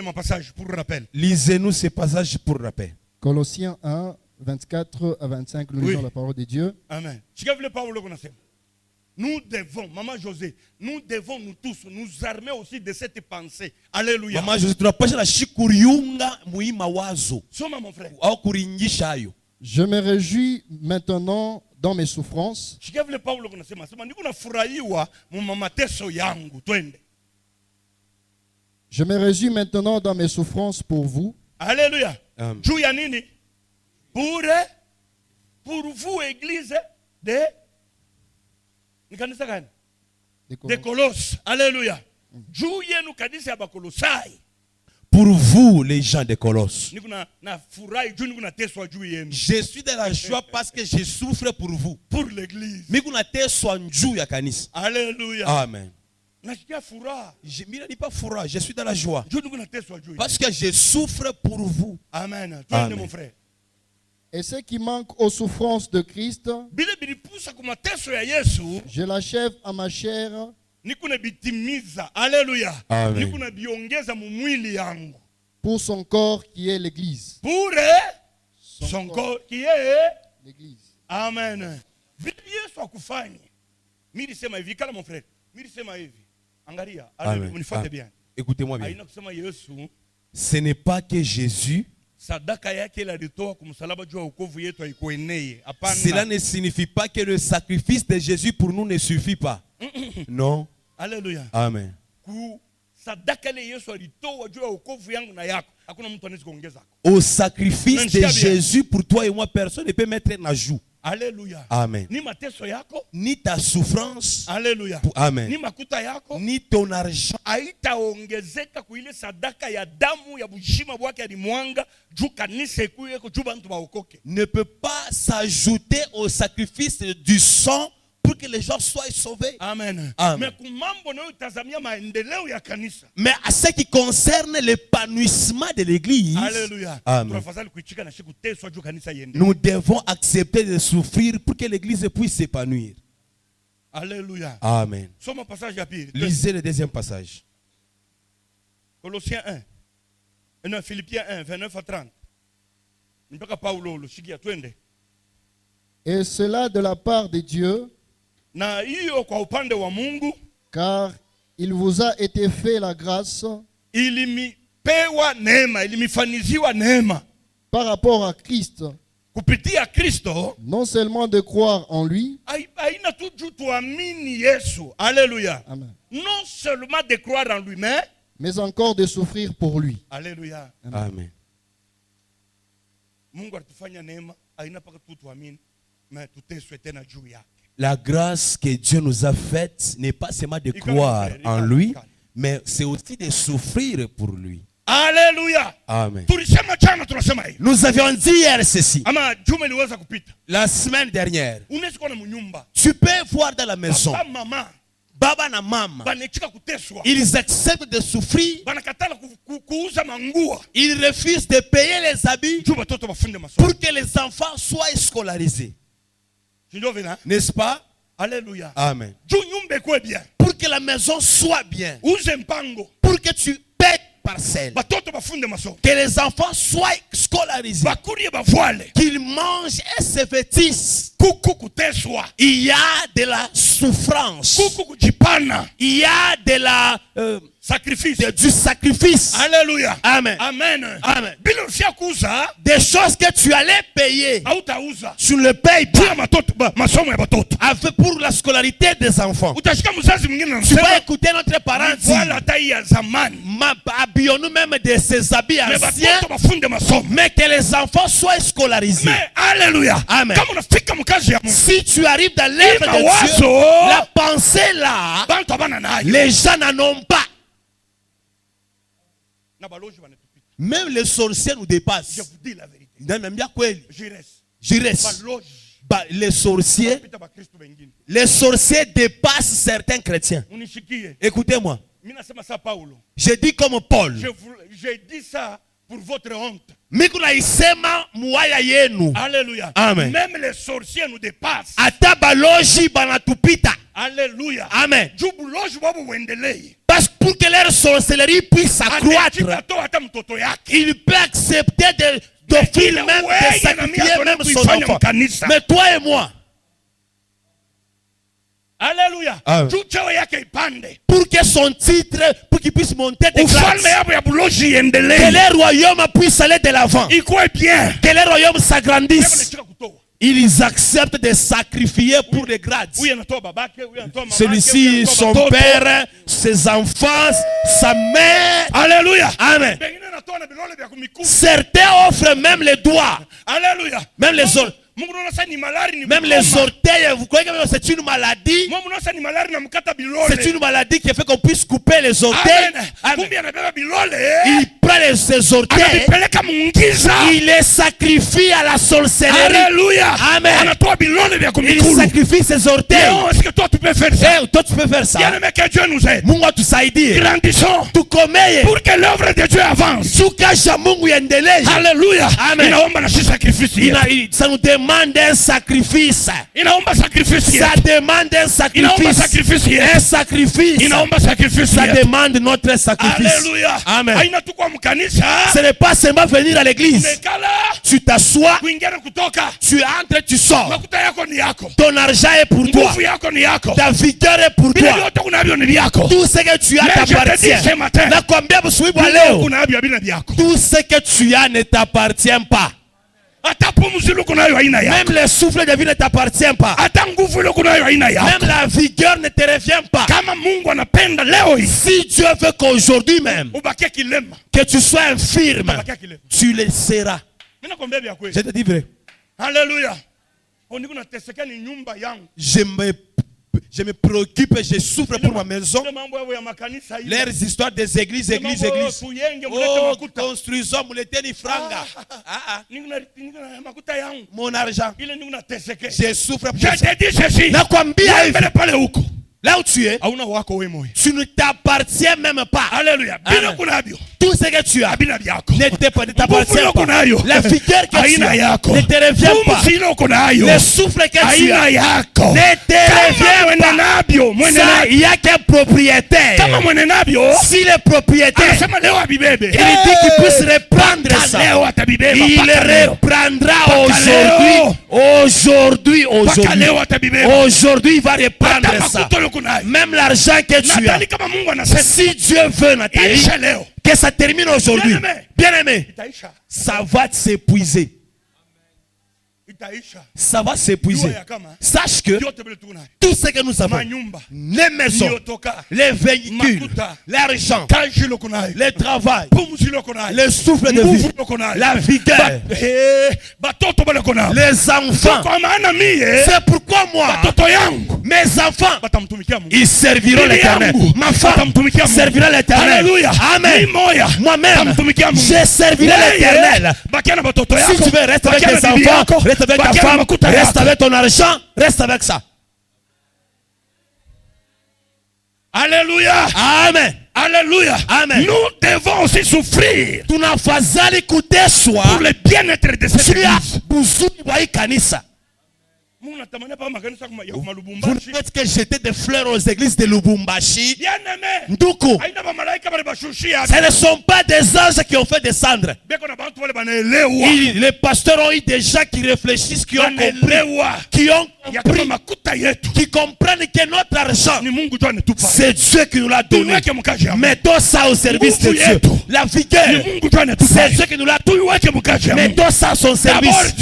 Mon passage pour rappel. Lisez-nous ces passages pour rappel. Colossiens 1, 24 à 25, nous lisons la parole de Dieu. Amen. Nous devons, Maman José, nous devons nous tous nous armer aussi de cette pensée. Alléluia. Maman José, tunapasha na shikuriunga muima wazo. Soma mon frère. Au kuringisha hayo. Je me réjouis maintenant dans mes souffrances. Je me réjouis maintenant dans mes souffrances pour vous. Alléluia. Pour vous, église de Colosses. Alléluia. Pour vous, les gens de Colosses. Je suis dans la joie parce que je souffre pour vous. Pour l'église. Alléluia. Amen. Je ne dis pas fourra, je suis dans la joie. Parce que je souffre pour vous. Amen. Amen. Mon frère. Et ce qui manque aux souffrances de Christ, je l'achève à ma chair. Alléluia. Amen. Pour son corps qui est l'église. Pour son corps qui est l'église. Amen. Mon frère. Amen. Bien. Écoutez-moi bien. Ce n'est pas que Jésus. Cela ne signifie pas que le sacrifice de Jésus pour nous ne suffit pas. Non. Alléluia. Amen. Au sacrifice de Jésus pour toi et moi, personne ne peut mettre un ajout. Alléluia. Amen. Ni ta souffrance. Alléluia. Amen. Ni ton argent. Ne peut pas s'ajouter au sacrifice du sang pour que les gens soient sauvés. Amen. Amen. Mais à ce qui concerne l'épanouissement de l'église, Alléluia. Amen. Nous devons accepter de souffrir pour que l'église puisse s'épanouir. Alléluia. Amen. Lisez le deuxième passage. Colossiens 1. Non, Philippiens 1, 29 à 30. Et cela de la part de Dieu, car il vous a été fait la grâce par rapport à Christ, non seulement de croire en lui, Alléluia. Amen, Non seulement de croire en lui, mais encore de souffrir pour lui. Alléluia. Amen. La grâce que Dieu nous a faite n'est pas seulement de croire en lui, mais c'est aussi de souffrir pour lui. Alléluia. Amen. Nous avions dit hier ceci. kupita. La semaine dernière. Munyumba. Tu peux voir dans la maison. Papa, maman. Baba na mama. Ils acceptent de souffrir. Ils refusent de payer les habits pour que les enfants soient scolarisés. N'est-ce pas? Alléluia. Amen. Pour que la maison soit bien. Pour que tu payes parcelle. Que les enfants soient scolarisés. Qu'ils mangent et se vêtissent. Il y a de la souffrance. Il y a de la sacrifice. Du sacrifice. Alléluia. Amen. Amen. Amen. Des des choses que tu allais payer. Tu ne le payes pas. Pour la scolarité des enfants. Tu vas écouter notre parent dire, habillons-nous même de ces habits anciens, mais que les enfants soient scolarisés. Alléluia. Amen. Si tu arrives dans l'œuvre de Dieu, la pensée là, les gens n'en ont pas. Même les sorciers nous dépassent. Je vous dis la vérité. Je reste. Les sorciers dépassent certains chrétiens. Écoutez-moi. Je dis comme Paul. Je dis ça pour votre honte. Alléluia. Amen. Même les sorciers nous dépassent. Alléluia. Amen. Parce que pour que leur sorcellerie puisse s'accroître, il peut accepter d'offrir même, de sacrifier même son enfant. Mais toi et moi, alléluia. Pour que son titre, pour qu'il puisse monter de classe, que le royaume puisse aller de l'avant, que le royaume s'agrandisse, ils acceptent de sacrifier pour les grades. Celui-ci, son père, ses enfants, sa mère. Alléluia. Amen. Certains offrent même les doigts. Alléluia. Même les autres. Même les orteils, vous croyez que c'est une maladie? C'est une maladie qui fait qu'on puisse couper les orteils. Amen. Il prend ses orteils, il les sacrifie à la sorcellerie. Alléluia. Amen. Il sacrifie ses orteils. Est-ce que toi tu peux faire ça? Toi tu peux faire ça. Que Dieu nous aide. Grandissons pour que l'œuvre de Dieu avance. Alléluia. Amen. Ça nous demande un sacrifice. Ça demande un sacrifice. Un sacrifice. Ça demande notre sacrifice. Alléluia. Amen. Ce n'est pas seulement venir à l'église. Tu t'assois, tu entres, tu sors. Ton argent est pour toi. Ta vigueur est pour toi. Tout ce que tu as t'appartient. Tout ce que tu as ne t'appartient pas. Même le souffle de vie ne t'appartient pas. Même la vigueur ne te revient pas. Si Dieu veut qu'aujourd'hui même que tu sois infirme, tu le seras. Je te dis vrai. Alléluia. Je me préoccupe et je souffre pour ma maison. Les histoires des églises. Oh, construisons franga. Mon argent. Je souffre pour ça. Je te dis ceci. Là où tu es, tu ne t'appartiens même pas. Alléluia. Tout ce que tu as ne t'appartient pas. La vigueur que tu as ne te revient pas. Le souffle que tu as ne te revient pas. Ça, il n'y a qu'un propriétaire. Si le propriétaire, il dit qu'il puisse reprendre ça, il reprendra aujourd'hui. Aujourd'hui, il va reprendre ça. Même l'argent que tu as, si Dieu veut, Nathalie, que ça termine aujourd'hui, bien aimé, ça va s'épuiser. Ça va s'épuiser. Sache que tout ce que nous avons, les maisons, les véhicules, l'argent, le travail, le souffle de vie, la vigueur, les enfants, c'est pourquoi moi, Mes enfants, ils serviront l'Éternel. Ma femme servira l'Éternel. Alléluia. Amen. Moi-même, je servirai l'Éternel. Si tu veux, reste avec tes enfants, reste avec ta femme, reste avec ton argent, reste avec ça. Alléluia. Amen. Alléluia. Amen. Nous devons aussi souffrir pour le le bien-être de cette église. Vous ne faites que jeter des fleurs aux églises de Lubumbashi. Bien-aimé, Nduku, ce ne sont pas des anges qui ont fait descendre. Les pasteurs ont eu des gens qui réfléchissent, qui ont compris, qui comprennent que notre argent, c'est Dieu qui nous l'a donné. Mettons ça au service de Dieu. La vigueur, c'est Dieu qui nous l'a donné. Mettons ça à son service.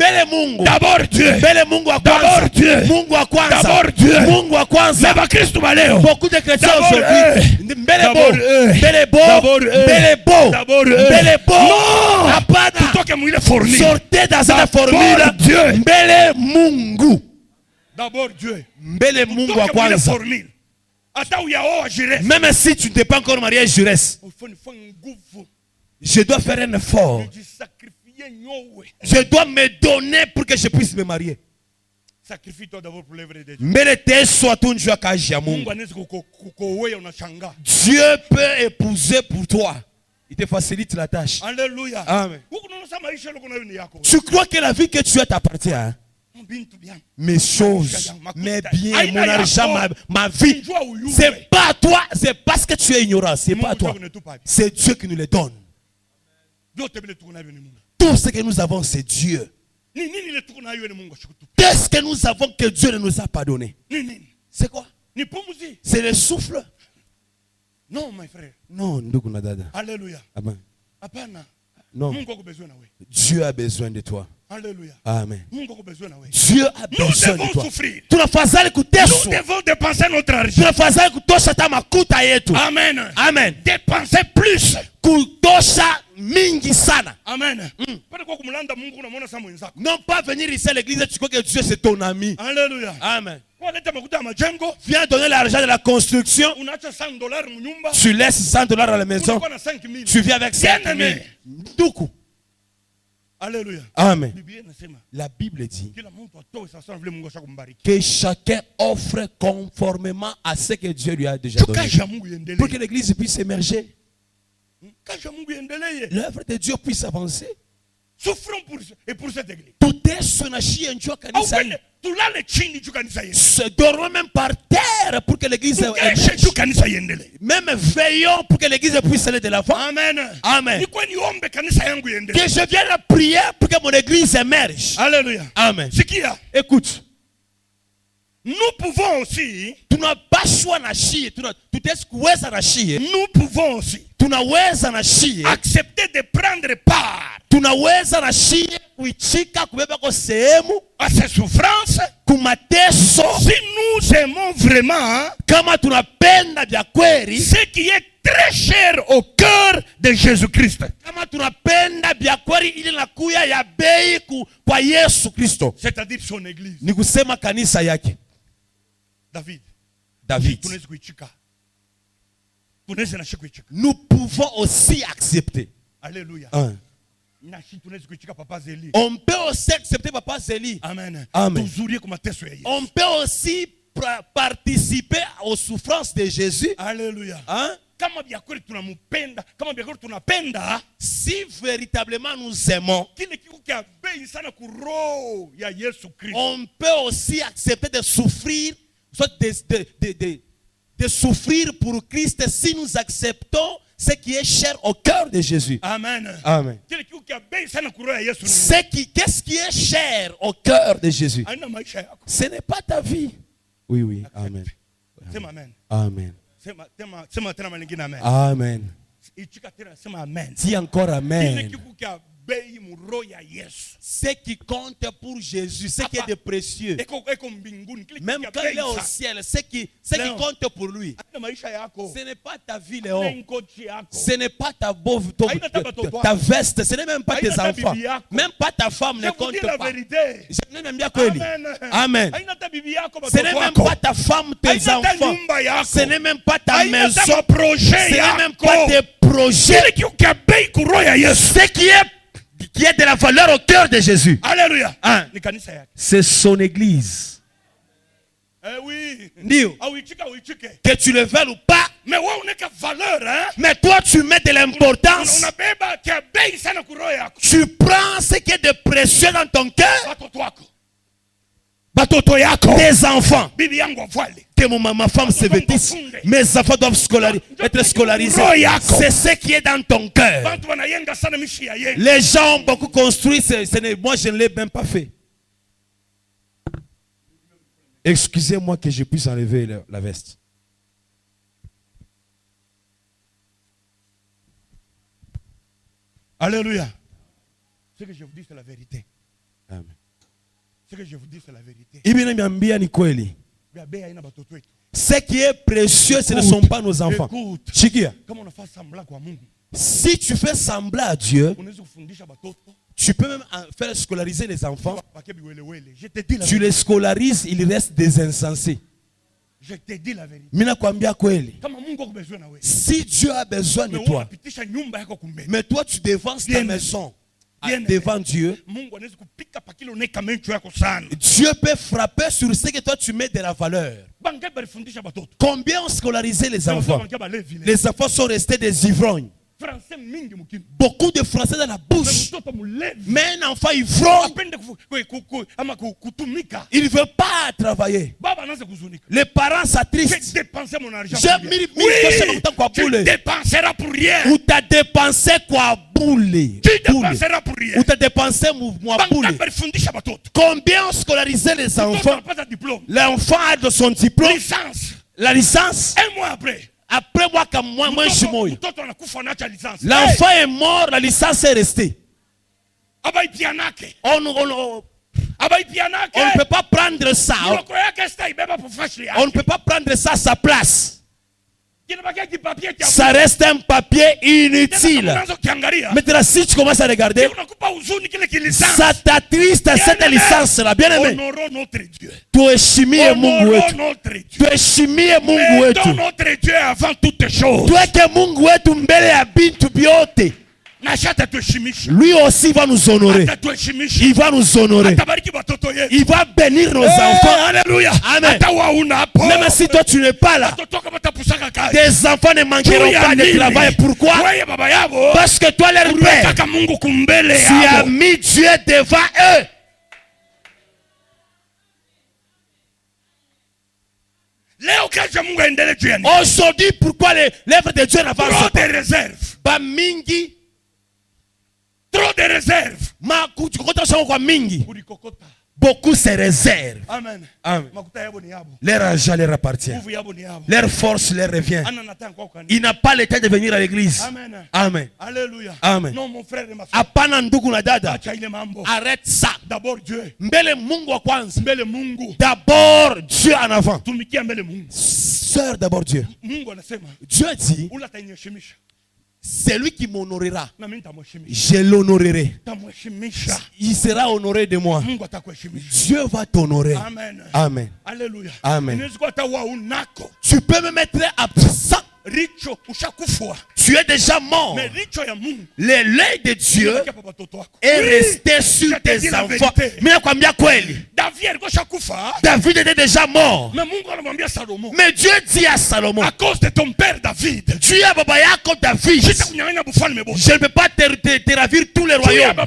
Mbele Mungu. D'abord Dieu. Mbele Mungu wa kwanza. D'abord Dieu. Mungu wa kwanza. D'abord Dieu. Mungu wa kwanza. Mais bakristo baleo. Beaucoup de chrétiens aujourd'hui. Mbele bo. Mbele bo. D'abord Mbele bo. D'abord Mbele bo. Non. Hapana. Tutoke mwile formule. Sortez dans cette formule. Dieu. Mbele Mungu. D'abord Dieu. Mbele Mungu wa kwanza. Même si tu n'es pas encore marié, je reste. Je dois faire un effort. Je dois me donner pour que je puisse me marier. Sacrifie-toi d'abord pour l'œuvre de Dieu. Dieu peut épouser pour toi. Il te facilite la tâche. Alléluia. Amen. Tu crois que la vie que tu as t'appartient, hein? Mes choses, mes biens, mon argent, ma vie, c'est pas toi, c'est parce que tu es ignorant, c'est pas toi. C'est Dieu qui nous les donne. Tout ce que nous avons, c'est Dieu. Qu'est-ce que nous avons que Dieu ne nous a pas donné? C'est quoi? C'est le souffle. Non, mes frères. Non, Alléluia. Amen. Non. Dieu a besoin de toi. Alléluia. Amen. Dieu a besoin de toi. Souffrir. Nous devons dépenser notre argent. Amen. Amen. Dépenser plus. Mingi sana. Amen. Non pas venir ici à l'église et tu crois que Dieu c'est ton ami. Alléluia. Amen. Viens donner l'argent de la construction. Tu laisses $100 à la maison. Tu viens avec 5 000. Alléluia. Amen. La Bible dit que chacun offre conformément à ce que Dieu lui a déjà donné. Pour que l'église puisse émerger. L'œuvre de Dieu puisse avancer. Souffrons pour cette église. Dormons même par terre pour que l'église même veillons pour que l'église puisse aller de l'avant. Amen. Amen. Que je vienne prier pour que mon église émerge. Alléluia. Amen. Écoute. Nous pouvons aussi. Nous pouvons aussi accepter de prendre part à ces souffrances si nous aimons vraiment ce qui est très cher au cœur de Jésus-Christ. C'est-à-dire son église. David. Nous pouvons aussi accepter. Alléluia. On peut aussi accepter Papa Zélie. Amen. Amen. On peut aussi participer aux souffrances de Jésus. Alléluia. Hein? Si véritablement nous aimons, on peut aussi accepter de souffrir, soit de souffrir pour Christ si nous acceptons ce qui est cher au cœur de Jésus. Amen. Amen. Qu'est-ce qui est cher au cœur de Jésus? Ce n'est pas ta vie. Oui, oui. Amen. Amen. Amen. Dis encore amen. Ce qui compte pour Jésus, ce qui est de précieux, même quand il est au ciel, ce qui compte pour lui, ce n'est pas ta vie, Léon. Ce n'est pas ta veste, ce n'est même pas tes enfants, même pas ta femme ne compte pas. Je n'aime bien que Amen. Ce n'est même pas ta femme, tes enfants. Ce n'est même pas ta maison. Ce n'est même pas tes projets. Ce qui est de la valeur au cœur de Jésus. Alléluia. Hein? C'est son église. Oui. Que tu le veuilles ou pas. Mais toi tu mets de l'importance. Tu prends ce qui est de précieux dans ton cœur. Tes enfants. Que ma femme se vêtisse. Mes enfants doivent être scolarisés. C'est ce qui est dans ton cœur. Les gens ont beaucoup construit. Moi je ne l'ai même pas fait. Excusez-moi que je puisse enlever la veste. Alléluia. Ce que je vous dis, c'est la vérité. Amen. Ce que je vous dis, c'est la vérité. Ce qui est précieux, ce ne sont pas nos enfants. Si tu fais semblant à Dieu, tu peux même faire scolariser les enfants. Tu les scolarises, ils restent des insensés. Je te dis la vérité. Si Dieu a besoin de toi, mais toi tu dévances ta maison devant Dieu, Dieu peut frapper sur ce que toi tu mets de la valeur. Combien ont scolarisé les enfants? Les enfants sont restés des ivrognes. Beaucoup de Français dans la bouche. Mais un enfant ivrogne, il ne veut pas travailler. Les parents s'attristent. J'ai mis 1000 quoi boule. Ou t'as dépensé quoi boule. Ou t'as dépensé moi boule. Combien ont scolarisé les enfants? L'enfant a de son diplôme. La licence. Un mois après. Après moi, je suis mort. L'enfant est mort, la licence est restée. On ne peut pas prendre ça. On ne peut pas prendre ça à sa place. Ça reste un papier inutile. Maintenant, si tu commences à regarder, ça t'attriste à cette licence-là. Bien aimé. Tu es chimie et mungu wetu. Tu es chimie et mungu wetu. Notre Dieu avant toutes choses. Tu es que mungu wetu mbele ya bintu byote. Lui aussi va nous honorer. Il va nous honorer. Il va bénir nos enfants. Alléluia. Amen. Même si toi tu n'es pas là, tes enfants ne manqueront pas de travail. Pourquoi? Parce que toi leur père, tu as mis Dieu devant eux. Aujourd'hui, pourquoi l'œuvre de Dieu n'avance pas? Trop de réserves. Bamingi. Trop de réserves. Beaucoup se réservent. Amen. Amen. Leur argent leur appartient. Leur force leur revient. Il n'a pas le temps de venir à l'église. Amen. Amen. Alléluia. Amen. Non, mon frère et ma soeur. Apana ndugu na dada. Arrête ça. D'abord Dieu. Mbele Mungu wa kwanza. Mbele Mungu. D'abord Dieu en avant. Tumikia mbele Mungu. Sœur d'abord Dieu. Mungu anasema. Dieu dit. C'est lui qui m'honorera. Je l'honorerai. Il sera honoré de moi. Dieu va t'honorer. Amen. Amen. Alléluia. Amen. Tu peux me mettre absent. Tu es déjà mort. L'œil de Dieu est resté sur tes enfants. David était déjà mort. Mais Dieu dit à Salomon, à cause de ton père David, tu es Baba Yako David. Je ne peux pas te ravir tous les royaumes. À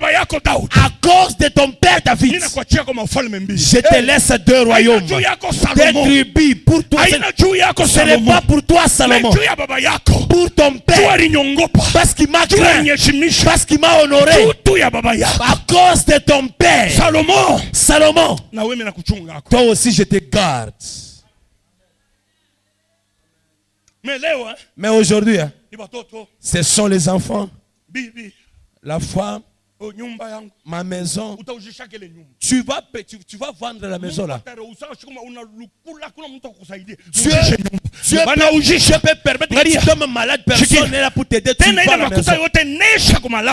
cause de ton père David, je te laisse 2 royaumes. 2 tribus pour toi. Ce n'est pas pour toi Salomon. Pour ton père. Parce qu'il m'a craint. Parce qu'il m'a honoré. À cause de ton père. Salomon. Toi aussi je te garde. Mais aujourd'hui, ce sont les enfants, la femme, ma maison. Tu vas vendre la maison là. Dieu peut permettre que tu tombes malade, personne n'est là pour t'aider. Tu vas la maison.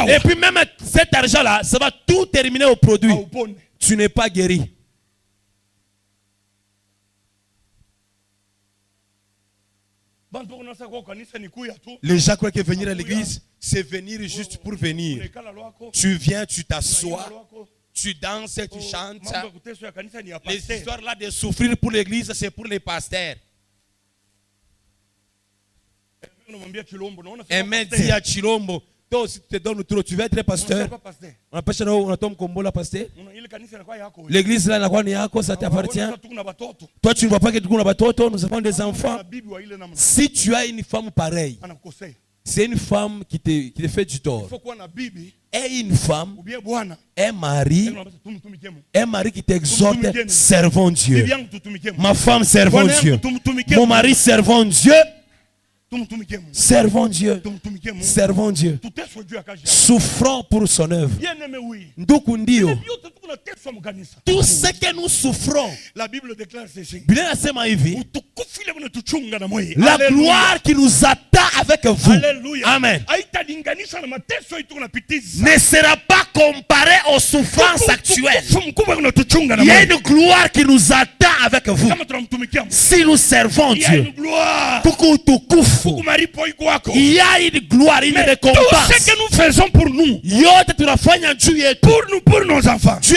Et puis même cet argent là, ça va tout terminer au produit. Tu n'es pas guéri. Les gens croient que venir à l'église, c'est venir juste pour venir. Tu viens, tu t'assois, tu danses, tu chantes. Les histoires là de souffrir pour l'église, c'est pour les pasteurs. Et même dit à Chilombo, toi aussi tu te donnes trop, tu veux être pasteur. On appelle ça on tombe comme la pasteur. L'église là, ça t'appartient. Toi tu ne vois pas que nous avons des enfants. Si tu as une femme pareille, c'est une femme qui te fait du tort. Et une femme, un mari qui t'exhorte, servant Dieu. Ma femme, servant Dieu. Mon mari, servant Dieu. Servons Dieu. Servons Dieu. Souffrons pour son œuvre. Tout ce que nous souffrons, la Bible déclare ceci. La gloire qui nous attend avec vous. Amen. Ne sera pas comparée aux souffrances actuelles. Il y a une gloire qui nous attend avec vous. Si nous servons Dieu, il y a une gloire, une récompense. Tout ce que nous faisons pour nous, pour nos enfants, Dieu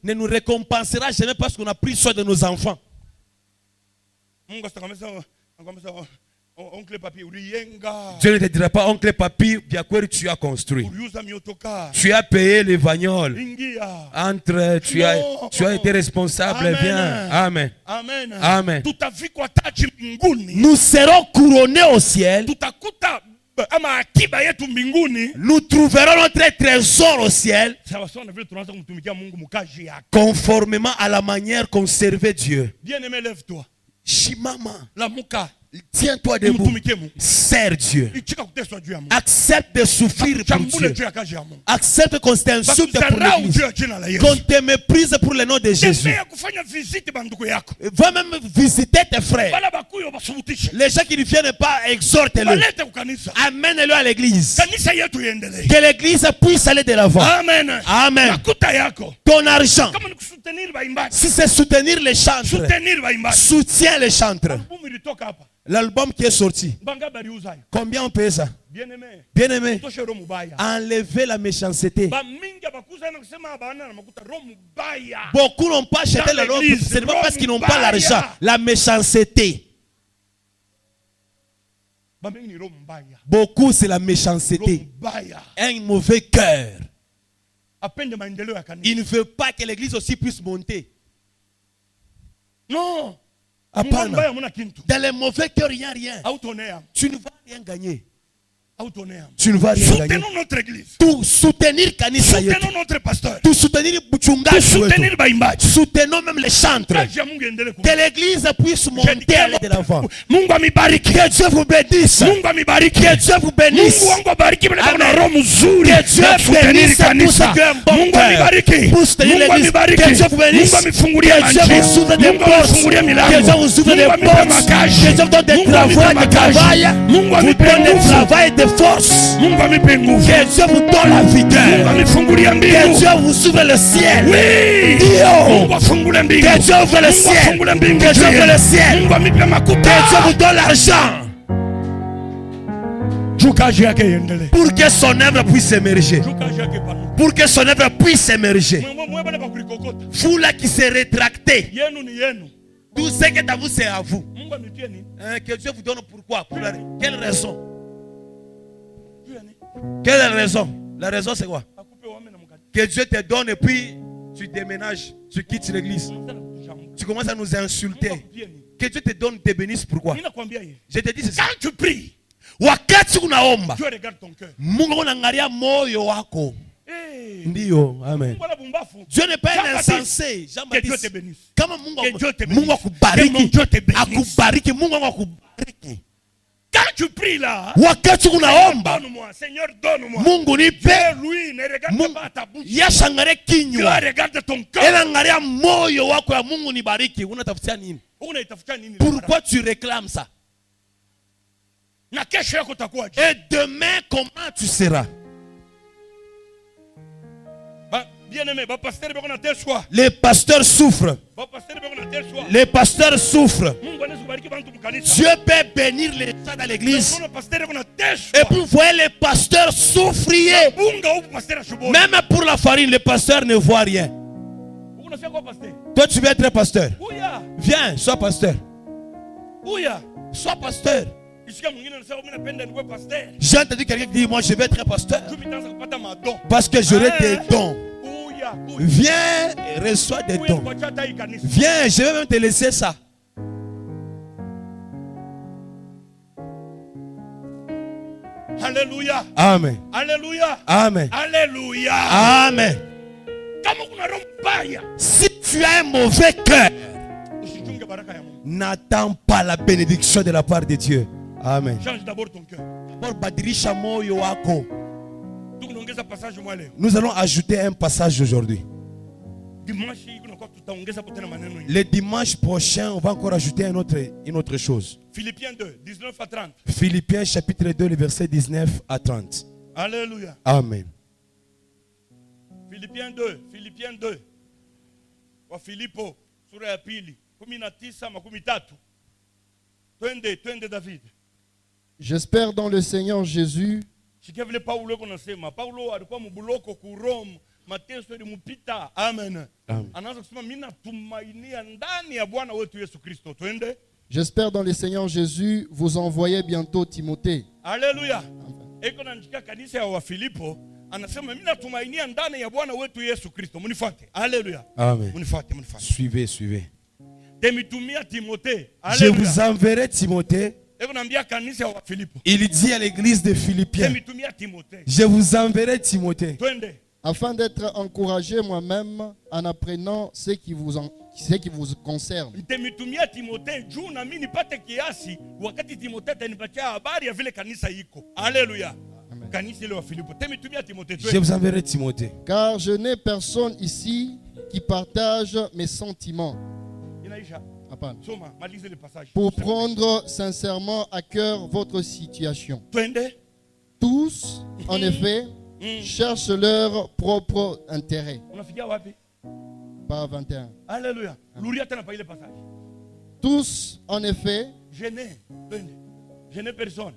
ne nous récompensera jamais parce qu'on a pris soin de nos enfants. Dieu ne te dira pas, oncle papi, bien quoi tu as construit. Tu as payé les bagnoles. Entre, tu as été responsable. Viens. Amen. Amen. Amen. Nous serons couronnés au ciel. Nous trouverons notre trésor au ciel. Conformément à la manière qu'on servait Dieu. Bien-aimé, lève-toi. Shimama. La muka. Tiens-toi debout. Sers Dieu. Accepte de souffrir pour Dieu. Accepte qu'on t'insulte pour l'église. Qu'on te méprise pour le nom de Jésus. Va même visiter tes frères. Les gens qui ne viennent pas, exhorte-le. Amène-le à l'église. Que l'église puisse aller de l'avant. Amen. Amen. Ton argent. Si c'est soutenir les chantres, soutiens les chantres. L'album qui est sorti, combien on paye ça? Bien-aimé, enlevez la méchanceté. Beaucoup n'ont pas acheté le nom, ce n'est pas parce qu'ils n'ont pas l'argent. La méchanceté. Beaucoup, c'est la méchanceté. Un mauvais cœur. Il ne veut pas que l'église aussi puisse monter. Non. Dans les mauvais cœurs, il n'y a rien. Tu ne vas rien gagner. Tu ne vas rien gagner. Soutenons notre église. Tout soutenir Kanisa. Soutenons notre pasteur. Tout soutenir Buchunga. Soutenir Baimbachi. Soutenons même les chantres. Que l'église puisse monter de l'avant. Que Dieu vous bénisse. Que Dieu vous bénisse. Que Dieu bénisse tout ce que bon cœur. Pour soutenir l'église. Que Dieu vous bénisse. Que Dieu vous ouvre des portes. Que Dieu vous ouvre des portes. Que Dieu vous donne des travaux, des travail. Vous donne des travail, des forces. Que Dieu vous donne la vigueur. Que Dieu vous ouvre le ciel. Oui. Que Dieu ouvre le ciel. Que Dieu ouvre le ciel. Que Dieu vous donne l'argent. Pour que son œuvre puisse émerger. Pour que son œuvre puisse émerger. Vous là qui s'est rétracté. Tout ce qui est à vous, c'est à vous. Que Dieu vous donne pourquoi? Pour quelle raison? Quelle est la raison? La raison c'est quoi? Que Dieu te donne et puis tu déménages, tu quittes l'église. Tu commences à nous insulter. Que Dieu te donne, te bénisse, pourquoi? Je te dis c'est ça. Quand tu pries, wakati unaomba, Dieu regarde ton cœur. Mungu anaangalia moyo wako. Ndio, amen. Dieu n'est pas un insensé. Que Dieu te bénisse. Kama Mungu akubariki, akubariki, Mungu akubariki. Quand tu pries là, wakati unaomba, donne-moi, Seigneur, donne-moi. Mungu nipe. Lui ne regarde pas ta bouche. Yashangare kinywa. Dieu regarde ton cœur. Anaangalia moyo wako ya Mungu nibariki. Unatafutia nini? Pourquoi tu réclames ça? Et demain, comment tu seras? Les pasteurs souffrent. Les pasteurs souffrent. Dieu peut bénir les gens dans l'église. Et puis vous voyez les pasteurs souffrir. Même pour la farine, les pasteurs ne voient rien. Toi, tu veux être pasteur. Viens, sois pasteur. Sois pasteur. J'ai entendu quelqu'un qui dit, moi je vais être pasteur parce que j'aurai des dons. Viens et reçois des dons. Viens, je vais même te laisser ça. Alléluia. Amen. Alléluia. Amen. Alléluia. Amen. Si tu as un mauvais cœur, n'attends pas la bénédiction de la part de Dieu. Amen. Change d'abord ton cœur. Nous allons ajouter un passage aujourd'hui. Le dimanche prochain, on va encore ajouter une autre chose. Philippiens 2, 19 à 30. Philippiens chapitre 2, le verset 19 à 30. Alléluia. Amen. Philippiens 2, Philippiens 2. Wa Filipo, sura ya pili, 19:13. Twende David. J'espère dans le Seigneur Jésus. Paulo alikuwa mbuloko ku Rome, mateso yalimupita. Amen. Anaanza kusema mimi natumainia ndani ya Bwana wetu Yesu Kristo. Twende. J'espère dans le Seigneur Jésus vous envoyer bientôt Timothée. Alléluia. Eko naandika kanisa ya Wafilipo, anasema mimi natumainia ndani ya Bwana wetu Yesu Kristo. Munifuate. Alléluia. Amen. Munifuate. Suivez. Temitumia Timothée. Je vous enverrai Timothée. Il dit à l'église de Philippiens, je vous enverrai Timothée. Afin d'être encouragé moi-même en apprenant ce qui vous concerne. Alléluia. Je vous enverrai Timothée. Car je n'ai personne ici qui partage mes sentiments. Pour prendre sincèrement à cœur votre situation. Tous, en effet, cherchent leur propre intérêt. Pas 21. Alléluia. Tous, en effet, je n'ai personne.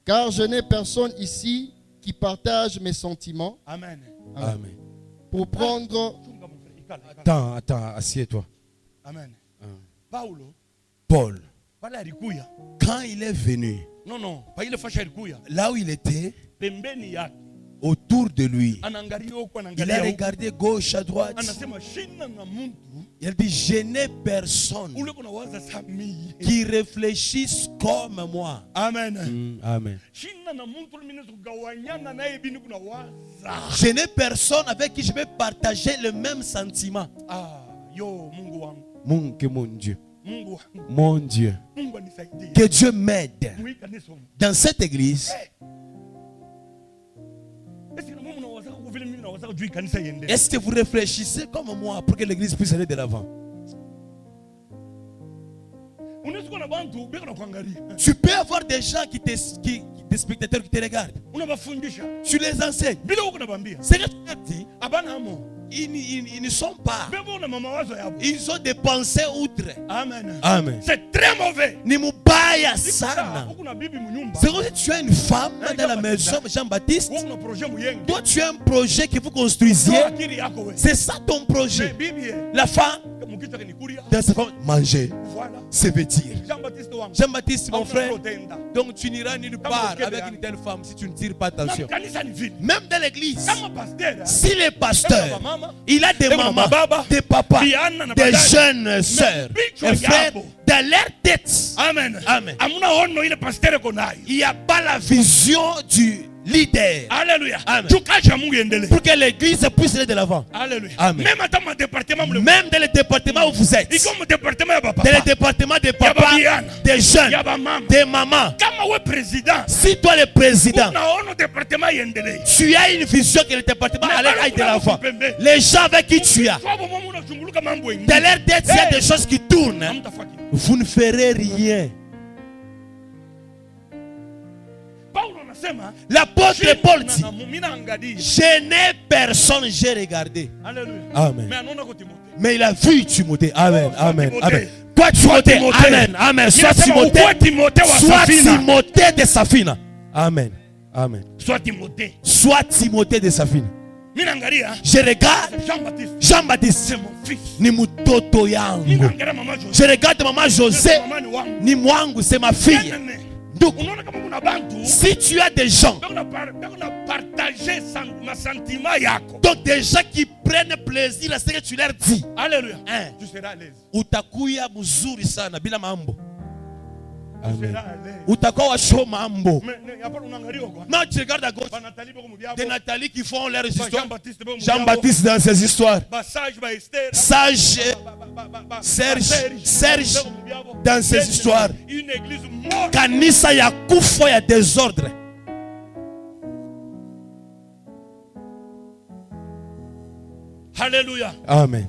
Car je n'ai personne ici qui partage mes sentiments. Amen. Amen. Pour prendre... Attends, assieds-toi. Amen. Paul, quand il est venu, là où il était, autour de lui, il a regardé gauche à droite. Il a dit, je n'ai personne qui réfléchisse comme moi. Amen. Amen. Je n'ai personne avec qui je vais partager le même sentiment. Mon Dieu. Mon Dieu. Que Dieu m'aide. Dans cette église, est-ce que vous réfléchissez comme moi pour que l'église puisse aller de l'avant? Tu peux avoir des gens des spectateurs qui te regardent. Tu les enseignes. C'est que tu dis, ils ne sont pas. Ils ont des pensées outre. Amen. Amen. C'est très mauvais. C'est comme si tu as une femme dans la maison, Jean-Baptiste. Toi, tu as un projet que vous construisiez. C'est ça ton projet. La femme, dans sa femme, manger, se vêtir. Jean-Baptiste, mon frère, donc tu n'iras nulle part avec une telle femme si tu ne tires pas attention. Même dans l'église, si le pasteur, il a des mamans, des papas, des jeunes sœurs et frères, dans leur tête, Amen. Amen, il n'y a pas la vision du leader. Alléluia. Amen. Pour que l'église puisse aller de l'avant. Alléluia. Amen. Même dans le département, même dans le département où vous êtes, dans le département des papas, des jeunes, des mamans, si toi le président, tu as une vision que le département aille de l'avant, les gens avec qui tu as, dans leur tête, il y a des choses qui tournent, vous ne ferez rien. L'apôtre Paul dit, je n'ai personne, j'ai regardé. Amen. Mais il a vu Timothée. Amen. Amen. Amen. Quoi Timothée? Amen. Amen. Soit Timothée de Safina. Amen. Amen. Soit Timothée de Safina. Je regarde Jean-Baptiste, ni mutoto yangu. Je regarde maman José, ni mwangu, c'est ma fille. Donc, si tu as des gens, donc des gens qui prennent plaisir à ce que tu leur dis, alléluia, tu seras à l'aise. Utakuya mzuri sana bila mambo. Amen. Utakuwa washo mambo. Non, tu regardes à gauche. Des Nathalie qui font leurs histoires. Jean-Baptiste dans ses histoires. Sage, Serge dans ses histoires. Kanisa ya kufa ya désordre. Alléluia. Amen.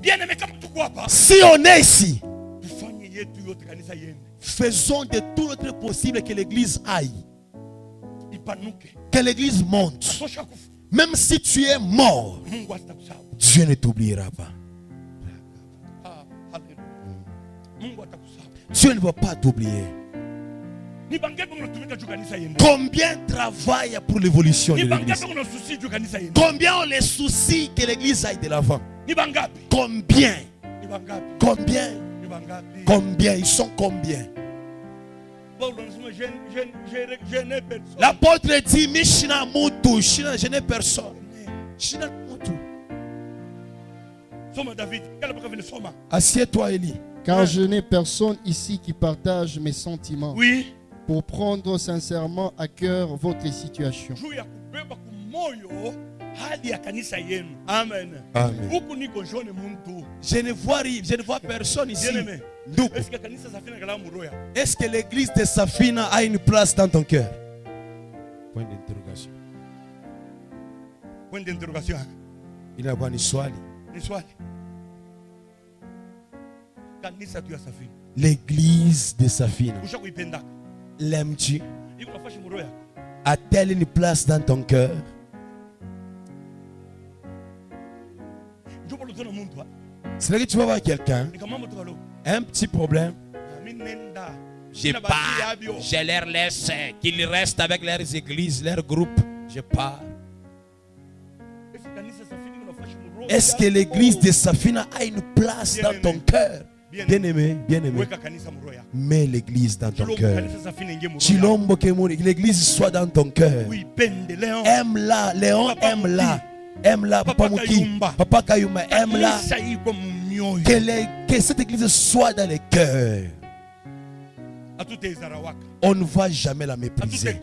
Si on est ici, faisons de tout notre possible que l'église aille. Que l'église monte. Même si tu es mort, Dieu ne t'oubliera pas. Dieu ne va pas t'oublier. Combien travaillent pour l'évolution de l'église? Combien ont les soucis que l'église aille de l'avant? Combien? Combien? Combien? Ils sont combien? L'apôtre dit, Mishina Mutu, je n'ai personne. Assieds-toi, Élie. Car je n'ai personne ici qui partage mes sentiments. Oui. Pour prendre sincèrement à cœur votre situation. Amen. Amen. Je ne vois personne ici. Est-ce que l'église de Safina a une place dans ton cœur? Point d'interrogation. Point d'interrogation. Il n'a pas ni swali. L'église de Safina. L'aimes-tu? A-t-elle une place dans ton cœur? C'est là que tu vas voir quelqu'un, un petit problème. Je pars, je leur laisse qu'ils restent avec leurs églises, leurs groupes. Je pars. Est-ce que l'église de Safina a une place dans ton cœur? Bien-aimé, bien-aimé. Mets l'église dans ton cœur. L'église soit dans ton cœur. Aime-la, Léon aime-la. Aime-la, Papa Mouki, Papa Kayuma, aime-la. Que cette église soit dans les cœurs. On ne va jamais la mépriser.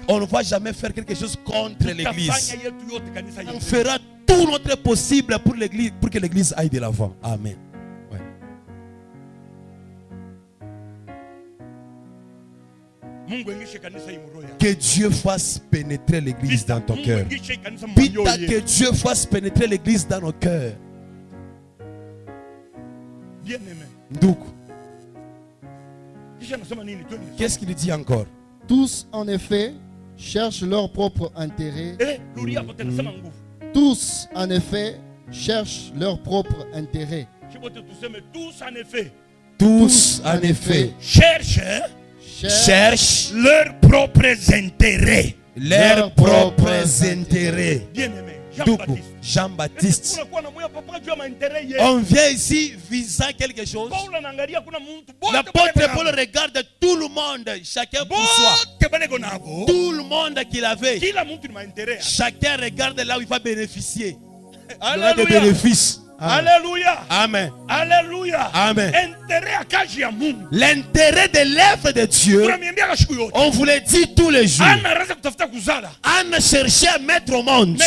On ne va jamais faire quelque chose contre l'église. On fera tout notre possible pour l'église, pour que l'église aille de l'avant. Amen. Ouais. Que Dieu fasse pénétrer l'église dans ton cœur. Pita, que Dieu fasse pénétrer l'église dans nos cœurs. Donc, qu'est-ce qu'il dit encore? Tous, en effet, cherchent leur propre intérêt. Tous, en effet, cherchent leur propre intérêt. Tous, en effet, cherchent leurs propres intérêts. Leurs propres intérêts. Jean-Baptiste. On vient ici visant quelque chose. L'apôtre Paul regarde tout le monde, chacun pour soi. Tout le monde qu'il avait. Chacun regarde là où il va bénéficier. Il aura des bénéfices. Alléluia. Amen. Alléluia. Amen. L'intérêt de l'œuvre de Dieu, on vous le dit tous les jours. Anne cherchait à mettre au monde. Le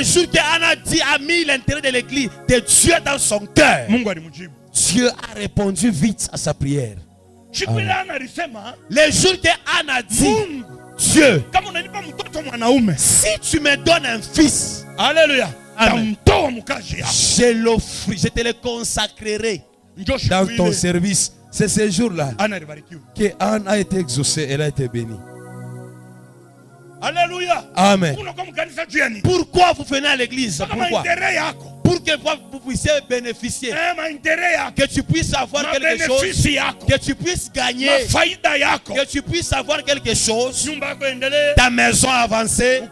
jour qu'Anne a mis l'intérêt de l'église, de Dieu dans son cœur, Dieu a répondu vite à sa prière. Le jour qu'Anne a dit, Dieu, si tu me donnes un fils, alléluia, je te le consacrerai dans ton service. C'est ce jour-là que Anne a été exaucée, elle a été bénie. Alléluia. Amen. Pourquoi vous venez à l'église? Pourquoi? Pour que vous puissiez bénéficier, que tu puisses avoir quelque chose, que tu puisses gagner, que tu puisses avoir quelque chose, ta maison avancée,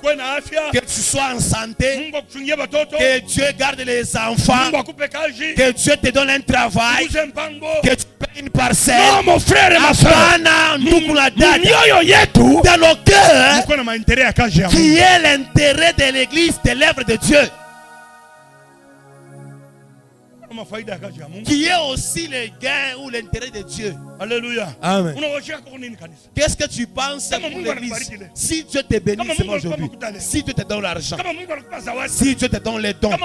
que tu sois en santé, que Dieu garde les enfants, que Dieu te donne un travail, que tu payes une parcelle. Non, mon frère et ma soeur, dans nos cœurs, qui est l'intérêt de l'église, de l'œuvre de Dieu, qui est aussi le gain ou l'intérêt de Dieu. Alléluia. Amen. Qu'est-ce que tu penses pour l'église? Si Dieu te bénit aujourd'hui, si Dieu te donne l'argent, si Dieu te donne les dons,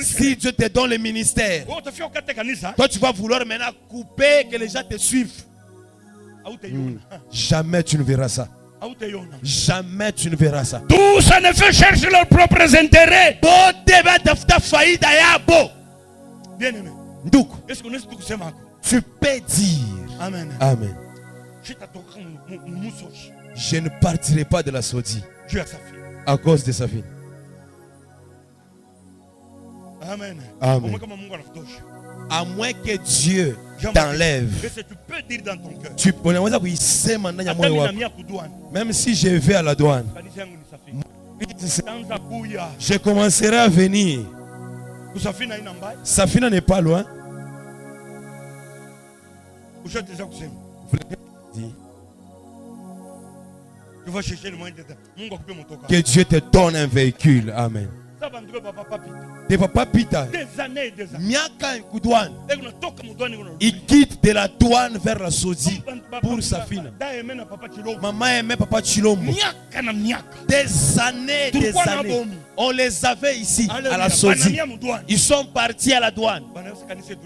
si Dieu te donne le ministère, toi tu vas vouloir maintenant couper que les gens te suivent. Jamais tu ne verras ça. Jamais tu ne verras ça. Tous en effet cherchent leurs propres intérêts. Bien-aimé, est-ce qu'on est tu peux dire Amen. Amen. Je ne partirai pas de la Saudi à cause de sa fille. Amen. Amen. À moins que Dieu t'enlève. Tu peux dire dans ton cœur. Même si je vais à la douane, je commencerai à venir. Safina n'est pas loin. Vous l'avez dit. Tu vas chercher le moyen de que Dieu te donne un véhicule. Amen. De Papa Pita, des années et des années. Il quitte de la douane vers la Saudi pour Safina. Maman aimait Papa Chilombo. Des années, des années. On les avait ici à la Saudi. Ils sont partis à la douane.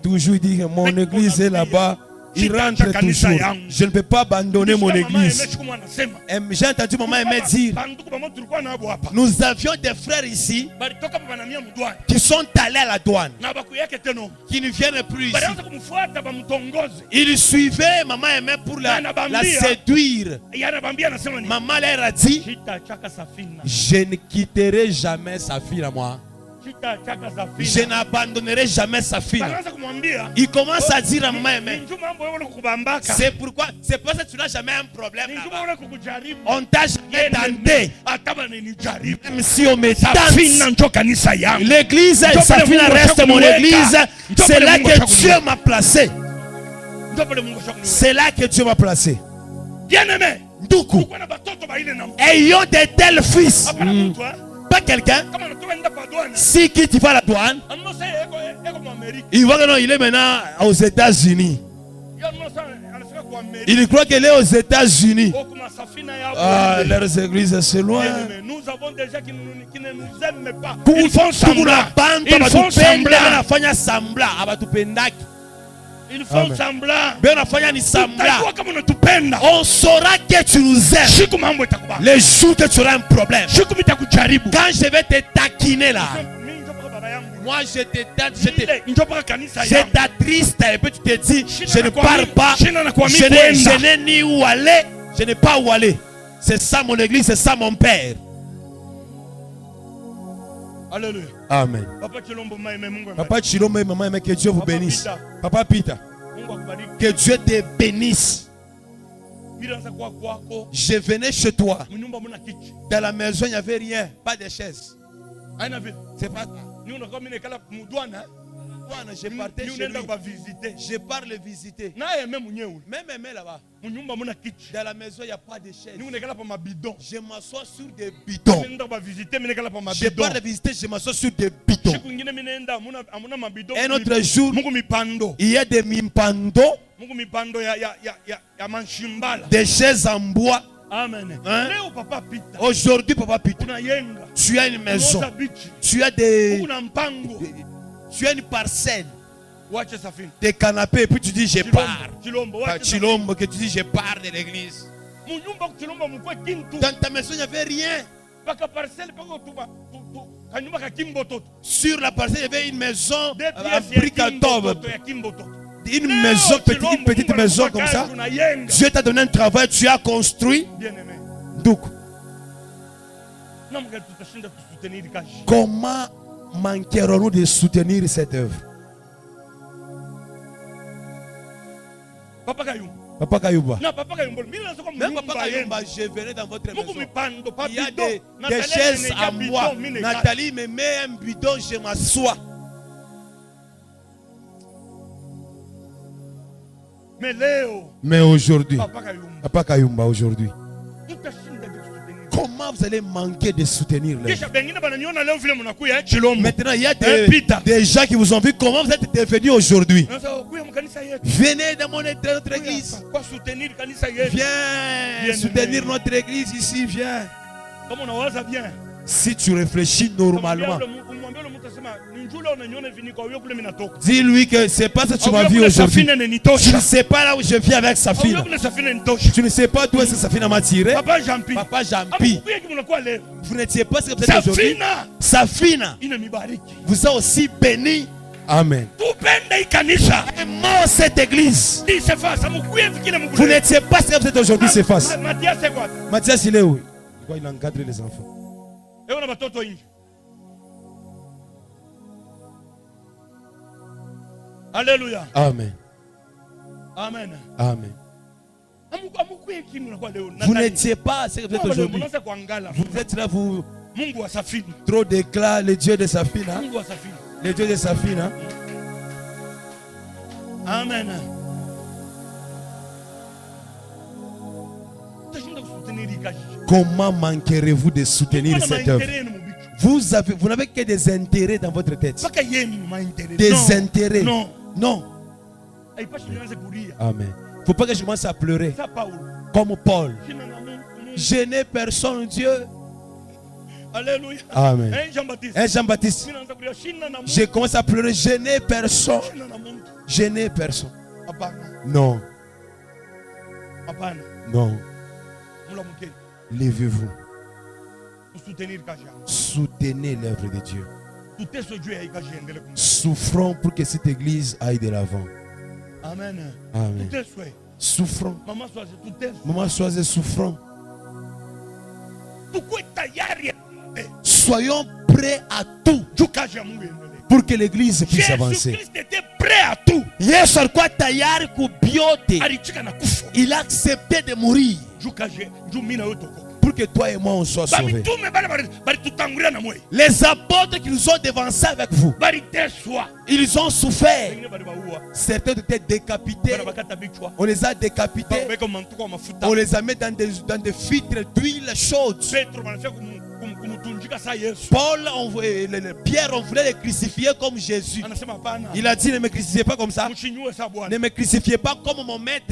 Toujours dit que mon église est là-bas. Il rentre toujours. Je ne peux pas abandonner mon église. J'ai entendu maman aimer dire, nous avions des frères ici qui sont allés à la douane, qui ne viennent plus ici. Ils suivaient maman aimait pour la séduire. Maman leur a dit, je ne quitterai jamais sa fille à moi. Je n'abandonnerai jamais sa fille. Il commence à dire à maman aimée, c'est pourquoi, c'est parce que tu n'as jamais un problème là-bas. On t'a jamais tenté. Même si on me tente, l'église, Safina reste mon église. C'est là que Dieu m'a placé. C'est là que Dieu m'a placé. Bien-aimé, ayons de tels fils. Pas quelqu'un. Si qui tu vas à la douane, il voit que non, il est maintenant aux États-Unis. Il croit qu'il est aux États-Unis. Ah, leurs églises, c'est loin. Nous avons des gens qui ne nous aiment pas. Ils font semblant. Ils font semblant. Ils font semblant. On saura que tu nous aimes le jour que tu auras un problème. Quand je vais te taquiner là, moi je t'attriste et puis tu te dis, je ne pars pas, je n'ai ni où aller, je n'ai pas où aller. C'est ça mon église, c'est ça mon père. Alléluia. Amen. Papa Chilombo et maman aimé, que Dieu vous bénisse. Papa Pita, que Dieu te bénisse. Je venais chez toi. Dans la maison, il n'y avait rien, pas de chaise. C'est pas ça. Je partais chez lui. Je pars le visiter. Même aimé là-bas. Dans la maison, il n'y a pas de chaise. Je m'assois sur des bidons. Je pars le visiter, je m'assois sur des bidons. Un autre jour, il y a des mimpando, des chaises en bois. Amen. Hein? Aujourd'hui, Papa Pita, tu as une maison, tu as tu as une parcelle, des canapés, et puis tu dis je pars. Chilombo, que tu dis je pars de l'église. Dans ta maison, il n'y avait rien. Sur la parcelle, il y avait une maison, un bric à tobe. une maison, une petite maison comme ça. Dieu t'a donné un travail, tu as construit. Donc, comment manquerons-nous de soutenir cette œuvre? Papa Kayumba. Non, Papa Kayumba. Même Papa Kayumba, je venais dans votre maison. Il y a des chaises à moi. Nathalie me met un bidon, je m'assois. Mais aujourd'hui, Papa Kayumba, aujourd'hui, comment vous allez manquer de soutenir les gens? Maintenant, il y a des gens qui vous ont vu. Comment vous êtes devenus aujourd'hui? Venez dans notre église. Viens soutenir notre église ici. Viens. Si tu réfléchis normalement, dis-lui que c'est pas ça que tu m'as vu aujourd'hui. Tu ne sais pas là où je viens avec Safina. Tu ne sais pas d'où est-ce que Safina m'a tiré. Papa Jampi. Vous n'étiez pas ce que vous êtes aujourd'hui. Safina vous a aussi béni. Amen. Aimons cette église. Vous n'étiez pas ce que vous êtes aujourd'hui, c'est face. Mathias, il est où? Il encadre les enfants. Alléluia. Amen. Amen. Amen. Vous n'étiez pas ce que vous êtes aujourd'hui. Vous êtes là, vous. Trop d'éclat, le Dieu de Safina. Le Dieu de Safina. Amen. Comment manquerez-vous de soutenir cette œuvre? Vous n'avez que des intérêts dans votre tête. Des intérêts. Non. Amen. Il ne faut pas que je commence à pleurer. Comme Paul. Je n'ai personne, Dieu. Alléluia. Amen. Jean-Baptiste. Je commence à pleurer. Je n'ai personne. Je n'ai personne. Non. Non. Levez-vous. Soutenez l'œuvre de Dieu. Souffrons pour que cette église aille de l'avant. Amen. Amen. Souffrons. Maman Soise, souffrons. Soyons prêts à tout pour que l'église puisse avancer. Il a accepté de mourir pour que toi et moi on soit sauvés. Les apôtres qui nous ont devancés avec vous, ils ont souffert. Certains étaient décapités. On les a décapités. On les a mis dans des filtres d'huile chaude. Paul, Pierre, on voulait les crucifier comme Jésus. Il a dit, ne me crucifiez pas comme ça. Ne me crucifiez pas comme mon maître.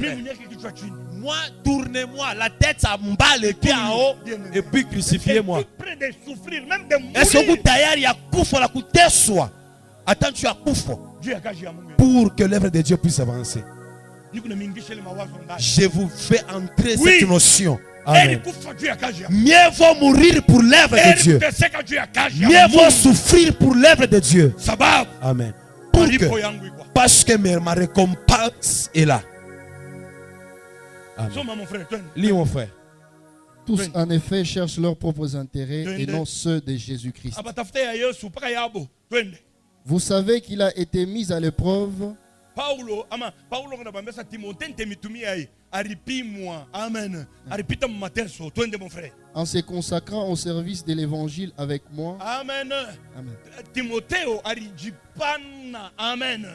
Moi, tournez-moi la tête à bas, les pieds en haut, et puis crucifiez-moi. Est-ce que vous taillez à Koufo la coûte soit? Attends, tu as Koufo pour que l'œuvre de Dieu puisse avancer. Je vous fais entrer cette notion. Amen. Mieux vaut mourir pour l'œuvre de Dieu. Mieux vaut souffrir pour l'œuvre de Dieu. Amen. Parce que ma récompense est là. Lis mon frère. Tous en effet cherchent leurs propres intérêts et non ceux de Jésus-Christ. Vous savez qu'il a été mis à l'épreuve. En se consacrant au service de l'évangile avec moi. Amen. Amen. Timotheo alijipana. Amen.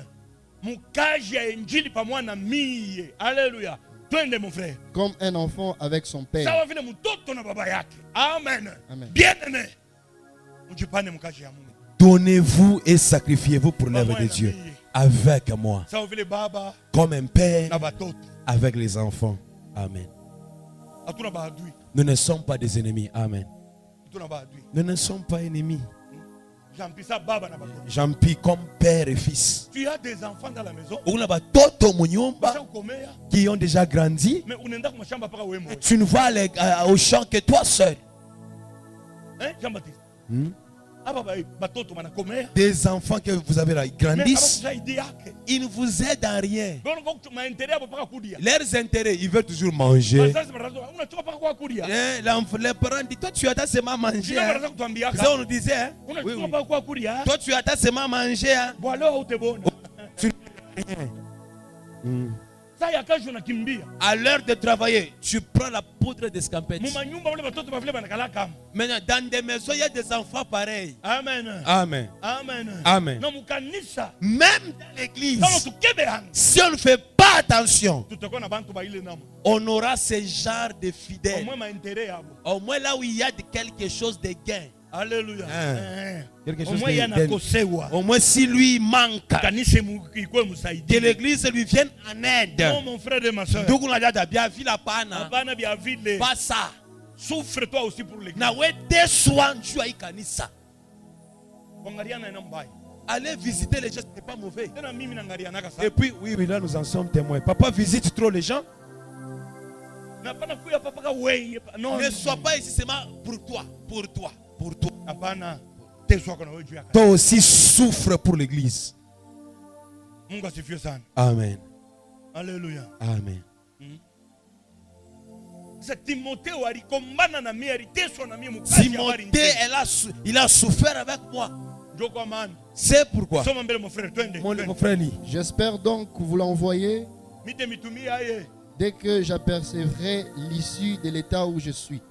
Mukaji ya injili pamoja na mie. Alléluia. Twende mon frère. Comme un enfant avec son père. Sawa vile mtoto na baba yake. Amen. Amen. Bien aimé. Mujipane mukaji ya Mungu. Donnez-vous et sacrifiez-vous pour l'œuvre de Dieu avec moi. Comme un père avec les enfants. Amen. Nous ne sommes pas des ennemis. Amen. Nous ne sommes pas ennemis. J'empie comme père et fils. Tu as des enfants dans la maison qui ont déjà grandi. Tu ne vas au champ que toi seul. Jean-Baptiste. Des enfants que vous avez là, ils grandissent. Ils ne vous aident en rien. Leurs intérêts, ils veulent toujours manger. Les parents disent, toi tu attends seulement manger. Hein. Ça on nous disait, hein? Oui, oui. Toi tu attends seulement manger. Hein? Tu n'as rien. À l'heure de travailler, tu prends la poudre d'escampette. Maintenant, dans des maisons, il y a des enfants pareils. Amen. Amen. Amen. Amen. Même dans l'église, si on ne fait pas attention, on aura ce genre de fidèles. Au moins là où il y a quelque chose de gain. Alléluia. Quelque chose au moins si lui manque, que l'église lui vienne en aide. Non, mon frère et ma soeur. Pas ça. Souffre toi aussi pour l'église. Allez visiter les gens, ce n'est pas mauvais. Et puis, oui, là nous en sommes témoins. Papa visite trop les gens. Ne sois pas ici seulement pour toi. Pour toi. Pour toi. Toi aussi souffre pour l'église. Amen. Alléluia. Amen. Timothée, il a souffert avec moi. C'est pourquoi. Mon frère lit. J'espère donc que vous l'envoyez dès que j'apercevrai l'issue de l'état où je suis.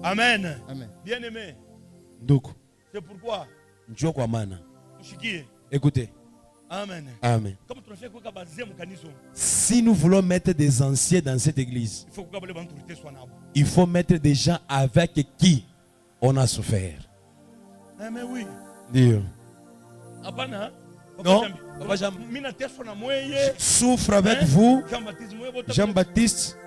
Amen. Amen. Bien aimé. C'est pourquoi. Écoutez. Amen. Amen. Si nous voulons mettre des anciens dans cette église, il faut mettre des gens avec qui on a souffert. Amen, oui. Dire. Non. Souffre avec vous. Jean-Baptiste.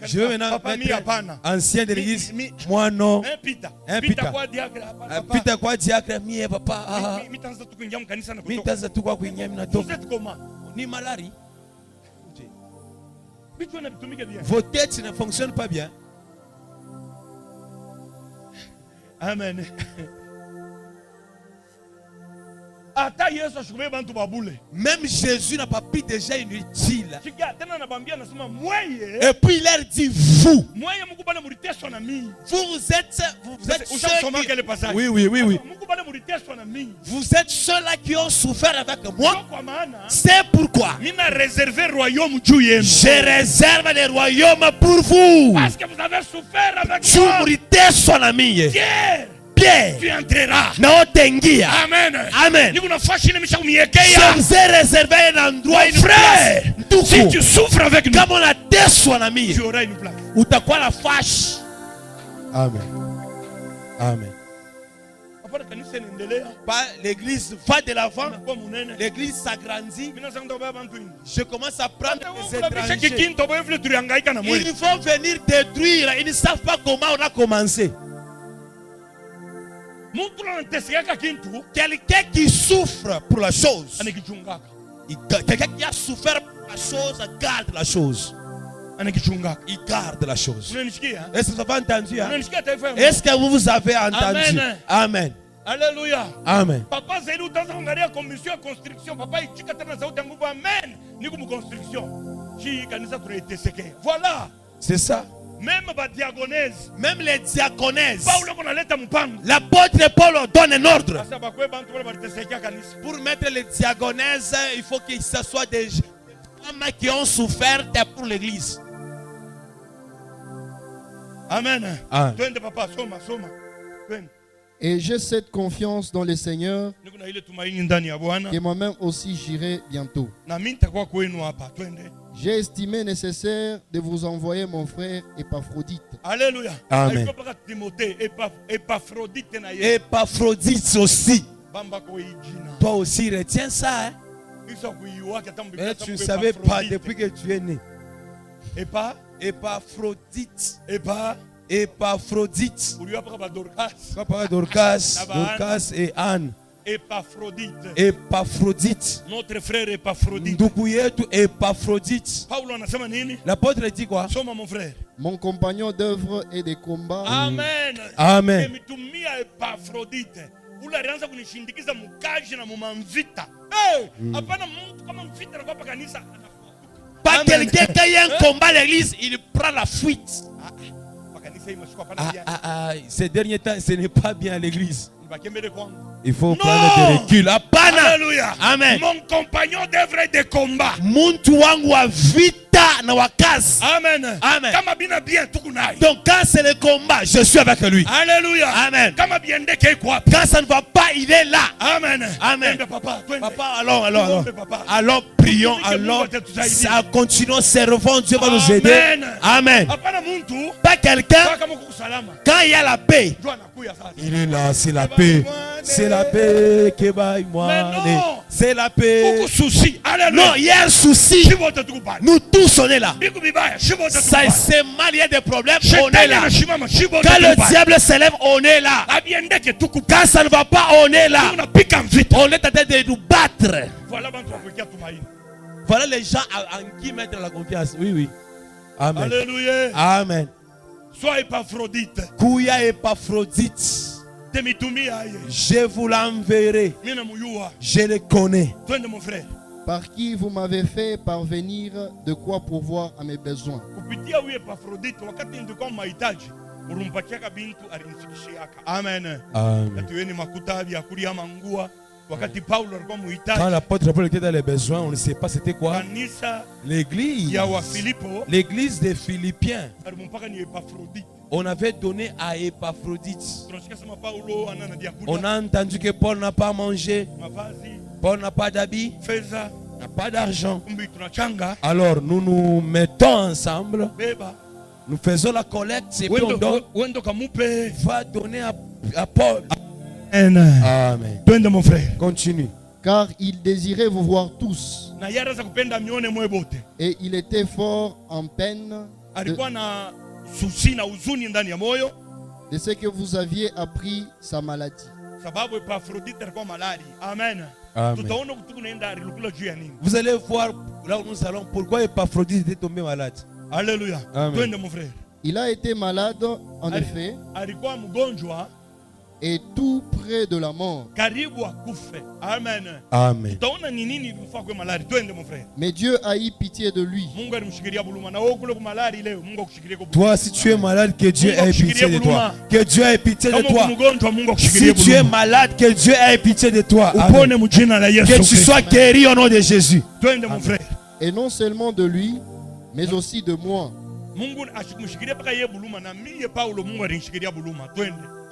Je veux maintenant mettre ancien de l'église. Moi non. Un pita. Pita quoi diacre mi papa. Vous êtes comment? Ni malari. Vos têtes ne fonctionnent pas bien. Amen. Même Jésus n'a pas pris déjà inutile. Et puis il leur dit vous. Vous êtes ceux qui... Oui. Vous êtes ceux-là qui ont souffert avec moi. C'est pourquoi je réserve les royaumes pour vous. Parce que vous avez souffert avec moi. Pierre, tu entreras. Amen. Amen. Je vous ai réservé un endroit, une frère. Si tu souffres avec nous, tu auras une place. Ou t'as quoi la fâche? Amen. Amen. L'église va de l'avant. L'église s'agrandit. Je commence à prendre des étrangers. Ils vont venir détruire. Ils ne savent pas comment on a commencé. Quelqu'un qui souffre pour la chose, quelqu'un qui a souffert pour la chose, garde la chose. Il garde la chose. Est-ce que vous avez entendu? Est-ce que vous avez entendu? Amen. Alléluia. Amen. Papa Zélu dans la commission de construction. Papa il dit que amen. Ni comme construction. Voilà. C'est ça. Même les diaconaises. L'apôtre Paul donne un ordre. Pour mettre les diaconaises, il faut que ce soit des femmes qui ont souffert pour l'église. Amen. Et j'ai cette confiance dans le Seigneur que moi-même aussi j'irai bientôt. J'ai estimé nécessaire de vous envoyer mon frère Épaphrodite. Alléluia. Amen. Épaphrodite aussi. Toi aussi retiens ça. Hein? Mais tu ne savais pas depuis que tu es né. Épaphrodite. Épaphrodite. Papa Dorcas et Anne. Epaphrodite. Notre frère Epaphrodite. Ndugu yetu Epaphrodite. Paulo anasema nini? L'apôtre dit quoi? Soma mon frère. Mon compagnon d'œuvre et de combat. Amen. Amen. Nimetumia Epaphrodite. Ule alianza kunishindikiza mkaji na mumamvita. Hapana mtu kama mvita na kwa kanisa. Pas quelqu'un qui a un combat à l'église, il prend la fuite. Ces derniers temps, ce n'est pas bien à l'église. Il faut prendre des reculs. Alléluia. Amen. Mon compagnon d'œuvre et de combat. Muntu wangu wa vita na wa kazi. Amen. Amen. Kama bina bien tukunai. Donc quand c'est le combat, je suis avec lui. Alléluia. Amen. Kama bien deke kwa. Quand ça ne va pas, il est là. Amen. Amen. Papa, alors prions, alors continuons, servons, Dieu va nous aider. Amen. Pas quelqu'un, quand il y a la paix, il est là, c'est la paix. C'est la paix qui va moi. C'est la paix. Non, il y a un souci. Nous tous on est là. Ça c'est mal, il y a des problèmes, on est là. Quand le diable s'élève, on est là. Quand ça ne va pas, on est là. On est en train de nous battre. Voilà les gens en qui mettre la confiance. Oui, oui. Amen. Alléluia. Amen. Sois Epaphrodite. Kouya Epaphrodite. Je vous l'enverrai. Je le connais. Par qui vous m'avez fait parvenir de quoi pourvoir à mes besoins. Amen. Quand l'apôtre Paul était dans les besoins, on ne sait pas c'était quoi. L'église. L'église des Philippiens. On avait donné à Epaphrodite. On a entendu que Paul n'a pas mangé. Paul n'a pas d'habits. N'a pas d'argent. Alors nous nous mettons ensemble. Nous faisons la collecte. Et puis on donne. Va donner à Paul. Amen. Mon frère. Continue. Car il désirait vous voir tous. Et il était fort en peine de ce que vous aviez appris sa maladie. Amen. Amen. Vous allez voir là où nous allons pourquoi Epaphrodite était tombé malade. Alléluia. Amen. Mon frère. Il a été malade en effet et tout près de la mort. Amen. Amen. Mais Dieu a eu pitié de lui. Toi, si tu es malade, que Dieu ait pitié de toi. Que Dieu ait pitié de toi. Si tu es malade, que Dieu ait pitié de toi. Amen. Que tu sois guéri au nom de Jésus. Amen. Et non seulement de lui, mais aussi de moi.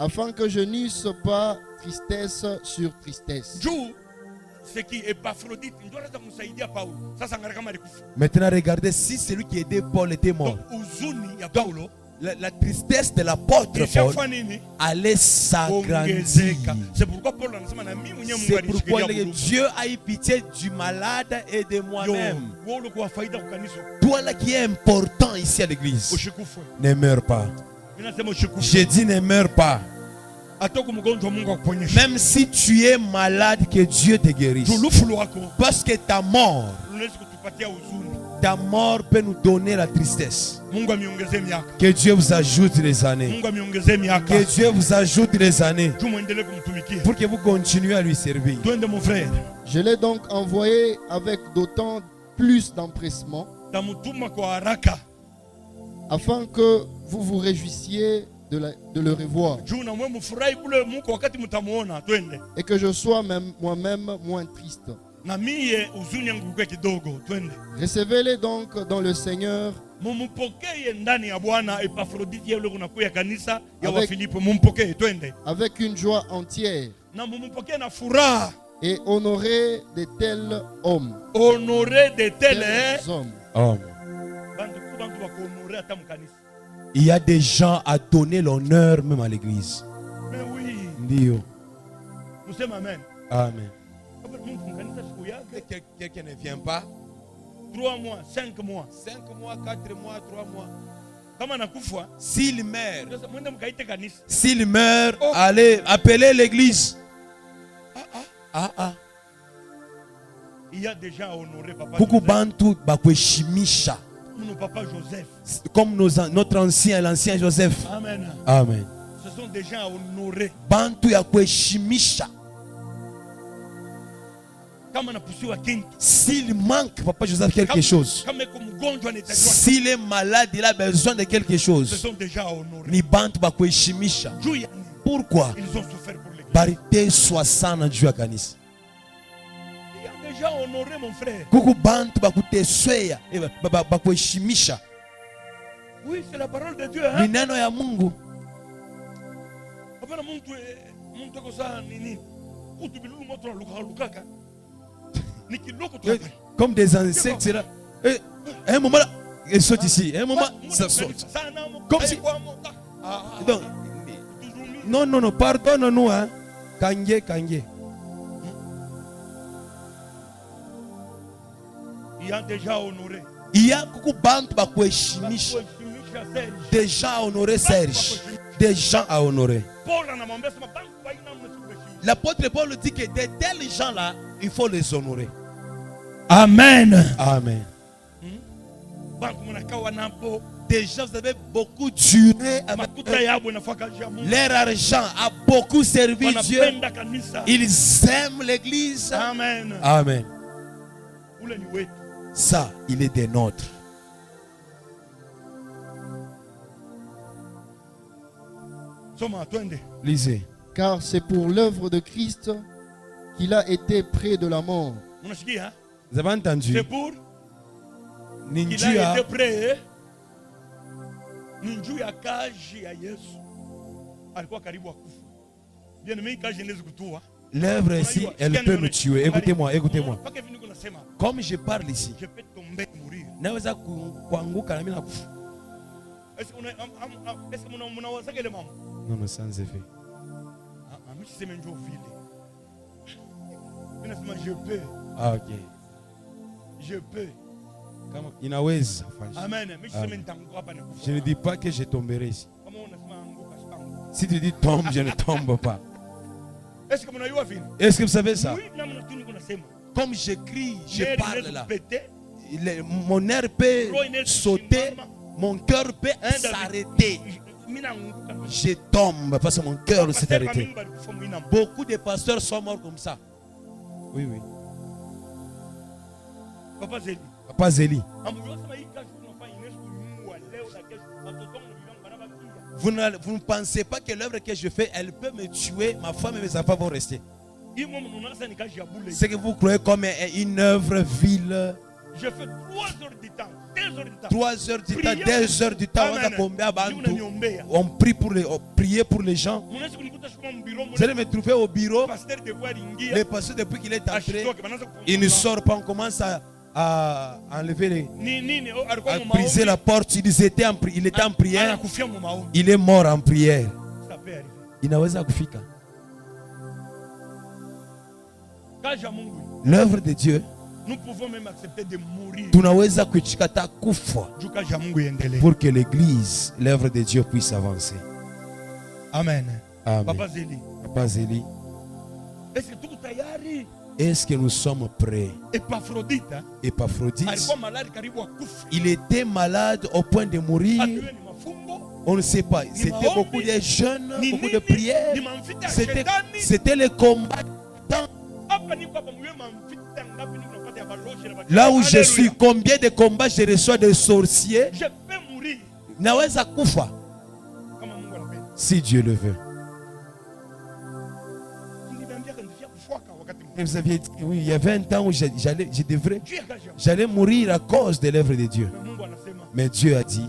Afin que je n'eusse pas tristesse sur tristesse. Maintenant, regardez si celui qui aidait Paul était mort. Donc, la tristesse de l'apôtre Paul allait s'agrandir. C'est pourquoi Dieu a eu pitié du malade et de moi-même. Toi là qui est important ici à l'église, ne meurs pas. J'ai dit ne meurs pas. Même si tu es malade, que Dieu te guérisse. Parce que ta mort peut nous donner la tristesse. Que Dieu vous ajoute les années. Que Dieu vous ajoute les années pour que vous continuiez à lui servir. Je l'ai donc envoyé avec d'autant plus d'empressement afin que vous vous réjouissiez de le revoir et que je sois moi-même moins triste. Recevez-les donc dans le Seigneur avec une joie entière et honorez de tels hommes. Il y a des gens à donner l'honneur même à l'église. Mais oui. Dio. Nous sommes amen. Amen. Quelqu'un ne vient pas. 3 mois, 5 mois. 5 mois, 4 mois, 3 mois. S'il meurt, allez appeler l'église. Il y a des gens à honorer, papa. Kuku bantu bakweshimisha. Mon papa Joseph. Comme notre l'ancien Joseph. Amen. Amen. Ce sont des gens à honorer. Bantu ya kweshimisha. S'il manque, papa Joseph, quelque chose. S'il est malade, il a besoin de quelque chose. Ce sont des gens à honorer. Ni bantu bakweshimisha. Pourquoi? Ils ont souffert pour l'église. Barité 60 na Dieu kanisa. Il y a des gens à honorer, mon frère. Kuku bantu bakutesweya, bakweshimisha. Oui, c'est la parole de Dieu. Hein? Ni neno ya Mungu. Comme des insectes, c'est là. Un moment là, ils sautent ici. Un moment, ça saute. Comme si. Donc, non, pardonne-nous, hein. Kangé. Il y a des gens à honorer. Il y a beaucoup de bandes bakweshimisha. Des gens à honorer Serge. Des gens à honorer. L'apôtre Paul dit que de tels gens-là, il faut les honorer. Amen. Amen. Déjà, vous avez beaucoup duré avec leur argent a beaucoup servi Dieu. Ils aiment l'église. Amen. Amen. Ça, il est des nôtres. Lisez. Car c'est pour l'œuvre de Christ qu'il a été près de la mort. Vous avez entendu? C'est pour qu'il a été près. Ninju ya kaji ya Yesu alikuwa karibu akufa. Bien aimé, kaji inaweza kutua. L'œuvre ici, elle peut me tuer. Écoutez-moi. Comme je parle ici, je peux tomber et mourir. naweza kuanguka na mimi nakufa. Est-ce que mnaweza kile mama? Non, sans effet. Mimi siseme njoo vile. Mimi nasema je peux. Ok. Je peux. Kama inaweza. Amen. Mimi siseme nitaanguka hapa na kufa. Je ne dis pas que je tomberai ici. Kama unasema anguka, sitanguka. Si tu dis tombe, je ne tombe pas. Est-ce que mnajua vile? Est-ce que vous savez ça? Oui, namna tu niko nasema. Comme je crie, je parle là. Péter. Mon air peut sauter, mon cœur peut s'arrêter. Je tombe parce que mon cœur s'est arrêté. Beaucoup de pasteurs sont morts comme ça. Oui. Papa Zélie. Vous ne pensez pas que l'œuvre que je fais, elle peut me tuer, ma femme et mes enfants vont rester. C'est que vous croyez comme une œuvre vile. Je fais 3 heures du temps, 2 heures du temps. 3 heures du temps, 2 heures du temps. On prie pour les gens. Vous allez me trouver au bureau. Le pasteur, depuis qu'il est entré, il ne sort pas. On commence à enlever à briser la porte. Il était en prière. Il est mort en prière. Inaweza kufika. L'œuvre de Dieu, nous pouvons même accepter de mourir tunaweza kuchikata kufa pour que l'église, l'œuvre de Dieu puisse avancer. Amen. Amen. Papa Zélie. Est-ce que nous sommes prêts? Épaphrodite, il était malade au point de mourir. On ne sait pas. C'était beaucoup de jeûnes, beaucoup de prières. C'était le combat. Là où je suis, combien de combats je reçois des sorciers? Je peux mourir. Naweza kufa. Si Dieu le veut. Vous aviez dit, oui, il y avait un temps où j'allais mourir à cause de l'œuvre de Dieu. Mais Dieu a dit,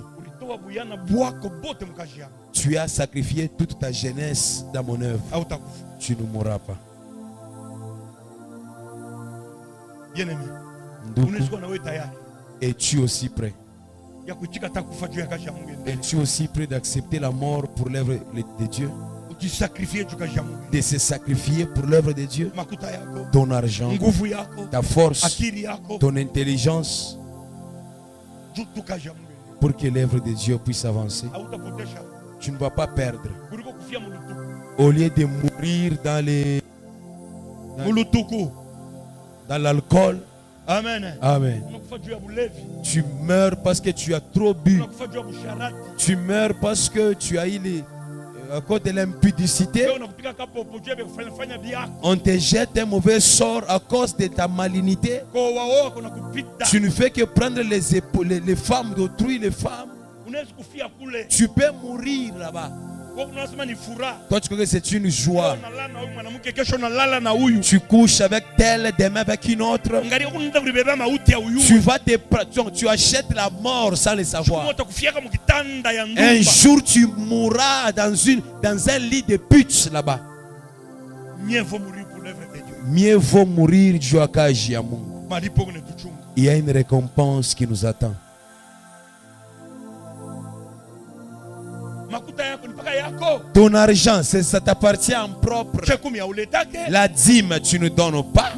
tu as sacrifié toute ta jeunesse dans mon œuvre. Tu ne mourras pas. Bien-aimé, es-tu aussi prêt? Es-tu aussi prêt d'accepter la mort pour l'œuvre de Dieu? De se sacrifier pour l'œuvre de Dieu? Ton argent, ta force, ton intelligence, pour que l'œuvre de Dieu puisse avancer. Tu ne vas pas perdre. Au lieu de mourir dans dans l'alcool. Amen. Amen. Tu meurs parce que tu as trop bu. Tu meurs parce que tu as eu à cause de l'impudicité. On te jette un mauvais sort à cause de ta malignité. Tu ne fais que prendre les femmes d'autrui, les femmes. Tu peux mourir là-bas. Toi, tu crois que c'est une joie. Tu couches avec telle, demain avec une autre. Tu achètes la mort sans le savoir. Un jour, tu mourras dans un lit de putes là-bas. Mieux vaut mourir pour l'œuvre de Dieu. Mieux vaut mourir juu ya kazi ya Mungu. Il y a une récompense qui nous attend. Ton argent, ça t'appartient en propre. La dîme, tu ne donnes pas.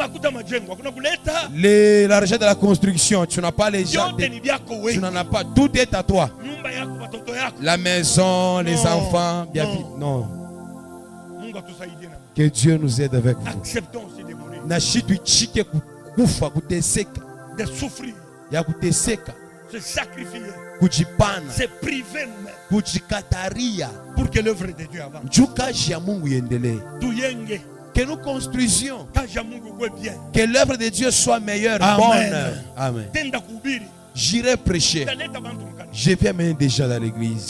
L'argent de la construction, tu n'as pas les gens. Tu n'en as pas. Tout est à toi. La maison, les enfants. Non. Que Dieu nous aide avec vous. Acceptons aussi de mourir. De souffrir. Se sacrifier. Se priver nous-mêmes. Pour que l'œuvre de Dieu avance. Que nous construisions. Que l'œuvre de Dieu soit meilleure, bonne. Amen. J'irai prêcher. Je vais amener déjà dans l'église.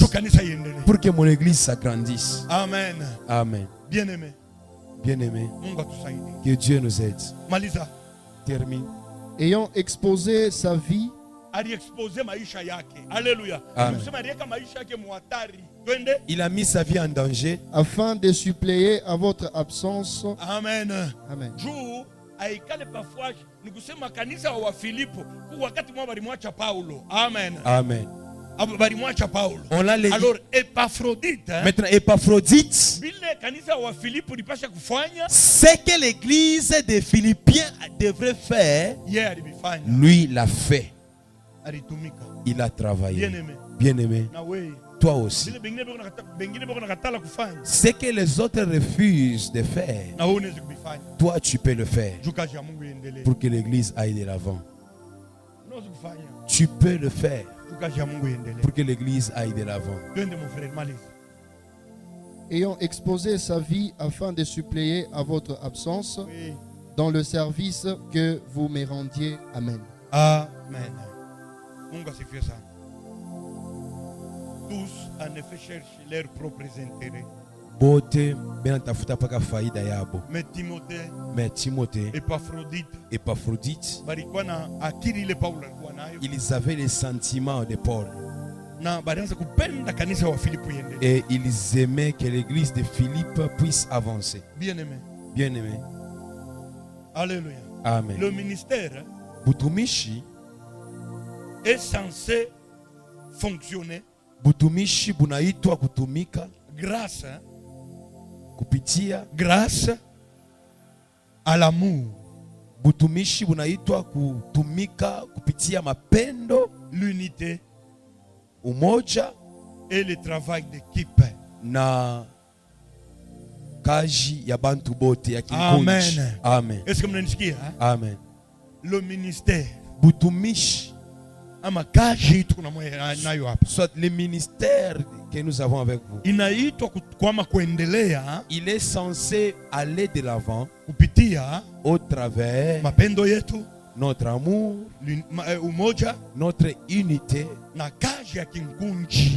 Pour que mon église s'agrandisse. Amen. Amen. Bien-aimé. Bien-aimé. Que Dieu nous aide. Malisa. Termine. Ayant exposé sa vie. Alléluia. Il a mis sa vie en danger. Afin de suppléer à votre absence. Amen. Amen. Amen. Amen. On l'a les... Alors Épaphrodite, maintenant Épaphrodite, c'est que l'église des Philippiens devrait faire, lui l'a fait. Il a travaillé. Bien-aimé, toi aussi. Ce que les autres refusent de faire, toi tu peux le faire pour que l'église aille de l'avant. Tu peux le faire pour que l'église aille de l'avant. Ayant exposé sa vie afin de suppléer à votre absence dans le service que vous me rendiez. Amen. Amen. Tous en effet cherchent leurs propres intérêts. Mais Timothée, Épaphrodite, ils avaient les sentiments de Paul. Et ils aimaient que l'église de Philippe puisse avancer. Bien-aimé. Bien-aimé. Alléluia. Amen. Le ministère Butumishi est censé fonctionner butumishi bunaitwa kutumika grâce kupitia grâce à l'amour. Butumishi bunaitwa kutumika kupitia mapendo, l'unité, umoja et le travail d'équipe. Na kazi ya bantu bote ya kikundi. Amen. Amen. Est-ce que vous m'entendez? Amen. Le ministère butumishi soit le ministère que nous avons avec vous, il est censé aller de l'avant au travers notre amour, notre unité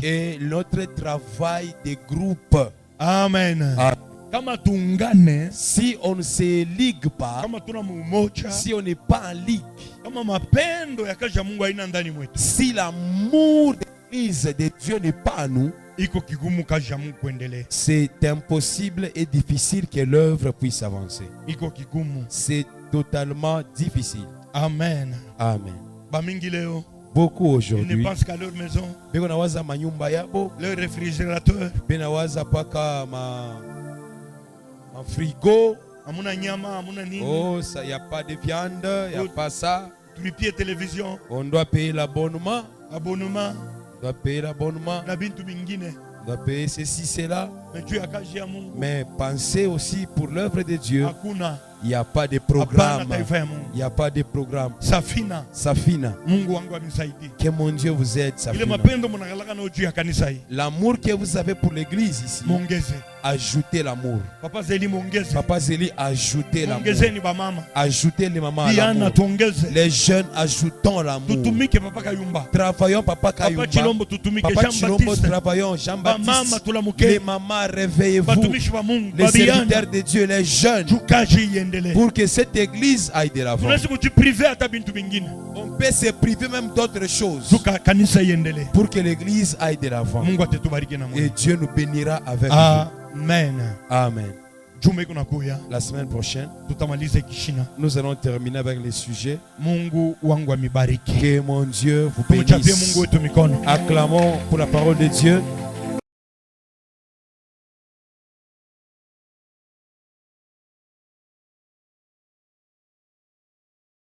et notre travail de groupe. Amen. Si on ne se ligue pas, si on n'est pas en ligue, si l'amour de l'Église de Dieu n'est pas en nous, c'est impossible et difficile que l'œuvre puisse avancer. C'est totalement difficile. Amen. Amen. Beaucoup aujourd'hui, ils ne pensent qu'à leur maison, leur réfrigérateur, un frigo. Oh, ça, il n'y a pas de viande, il n'y a pas ça. Trépied télévision. On doit payer l'abonnement. Abonnement. On doit payer l'abonnement. On doit payer ceci, cela. Mais pensez aussi pour l'œuvre de Dieu. Il n'y a pas de programme. Il n'y a pas de programme. Safina. Que mon Dieu vous aide, Safina. L'amour que vous avez pour l'église ici. Ajoutez l'amour. Papa Zélie, ajoutez l'amour. Ajoutez les mamans à l'amour. Les jeunes, ajoutons l'amour. Travaillons, Papa Kayumba. Papa Chilombo, travaillons. Jean-Baptiste. Les mamans, réveillez-vous. Les serviteurs de Dieu, les jeunes. Pour que cette église aille de l'avant. On peut se priver même d'autres choses. Pour que l'église aille de l'avant. Et Dieu nous bénira avec vous. Amen. Amen. La semaine prochaine, nous allons terminer avec les sujets. Que mon Dieu vous bénisse. Acclamons pour la parole de Dieu.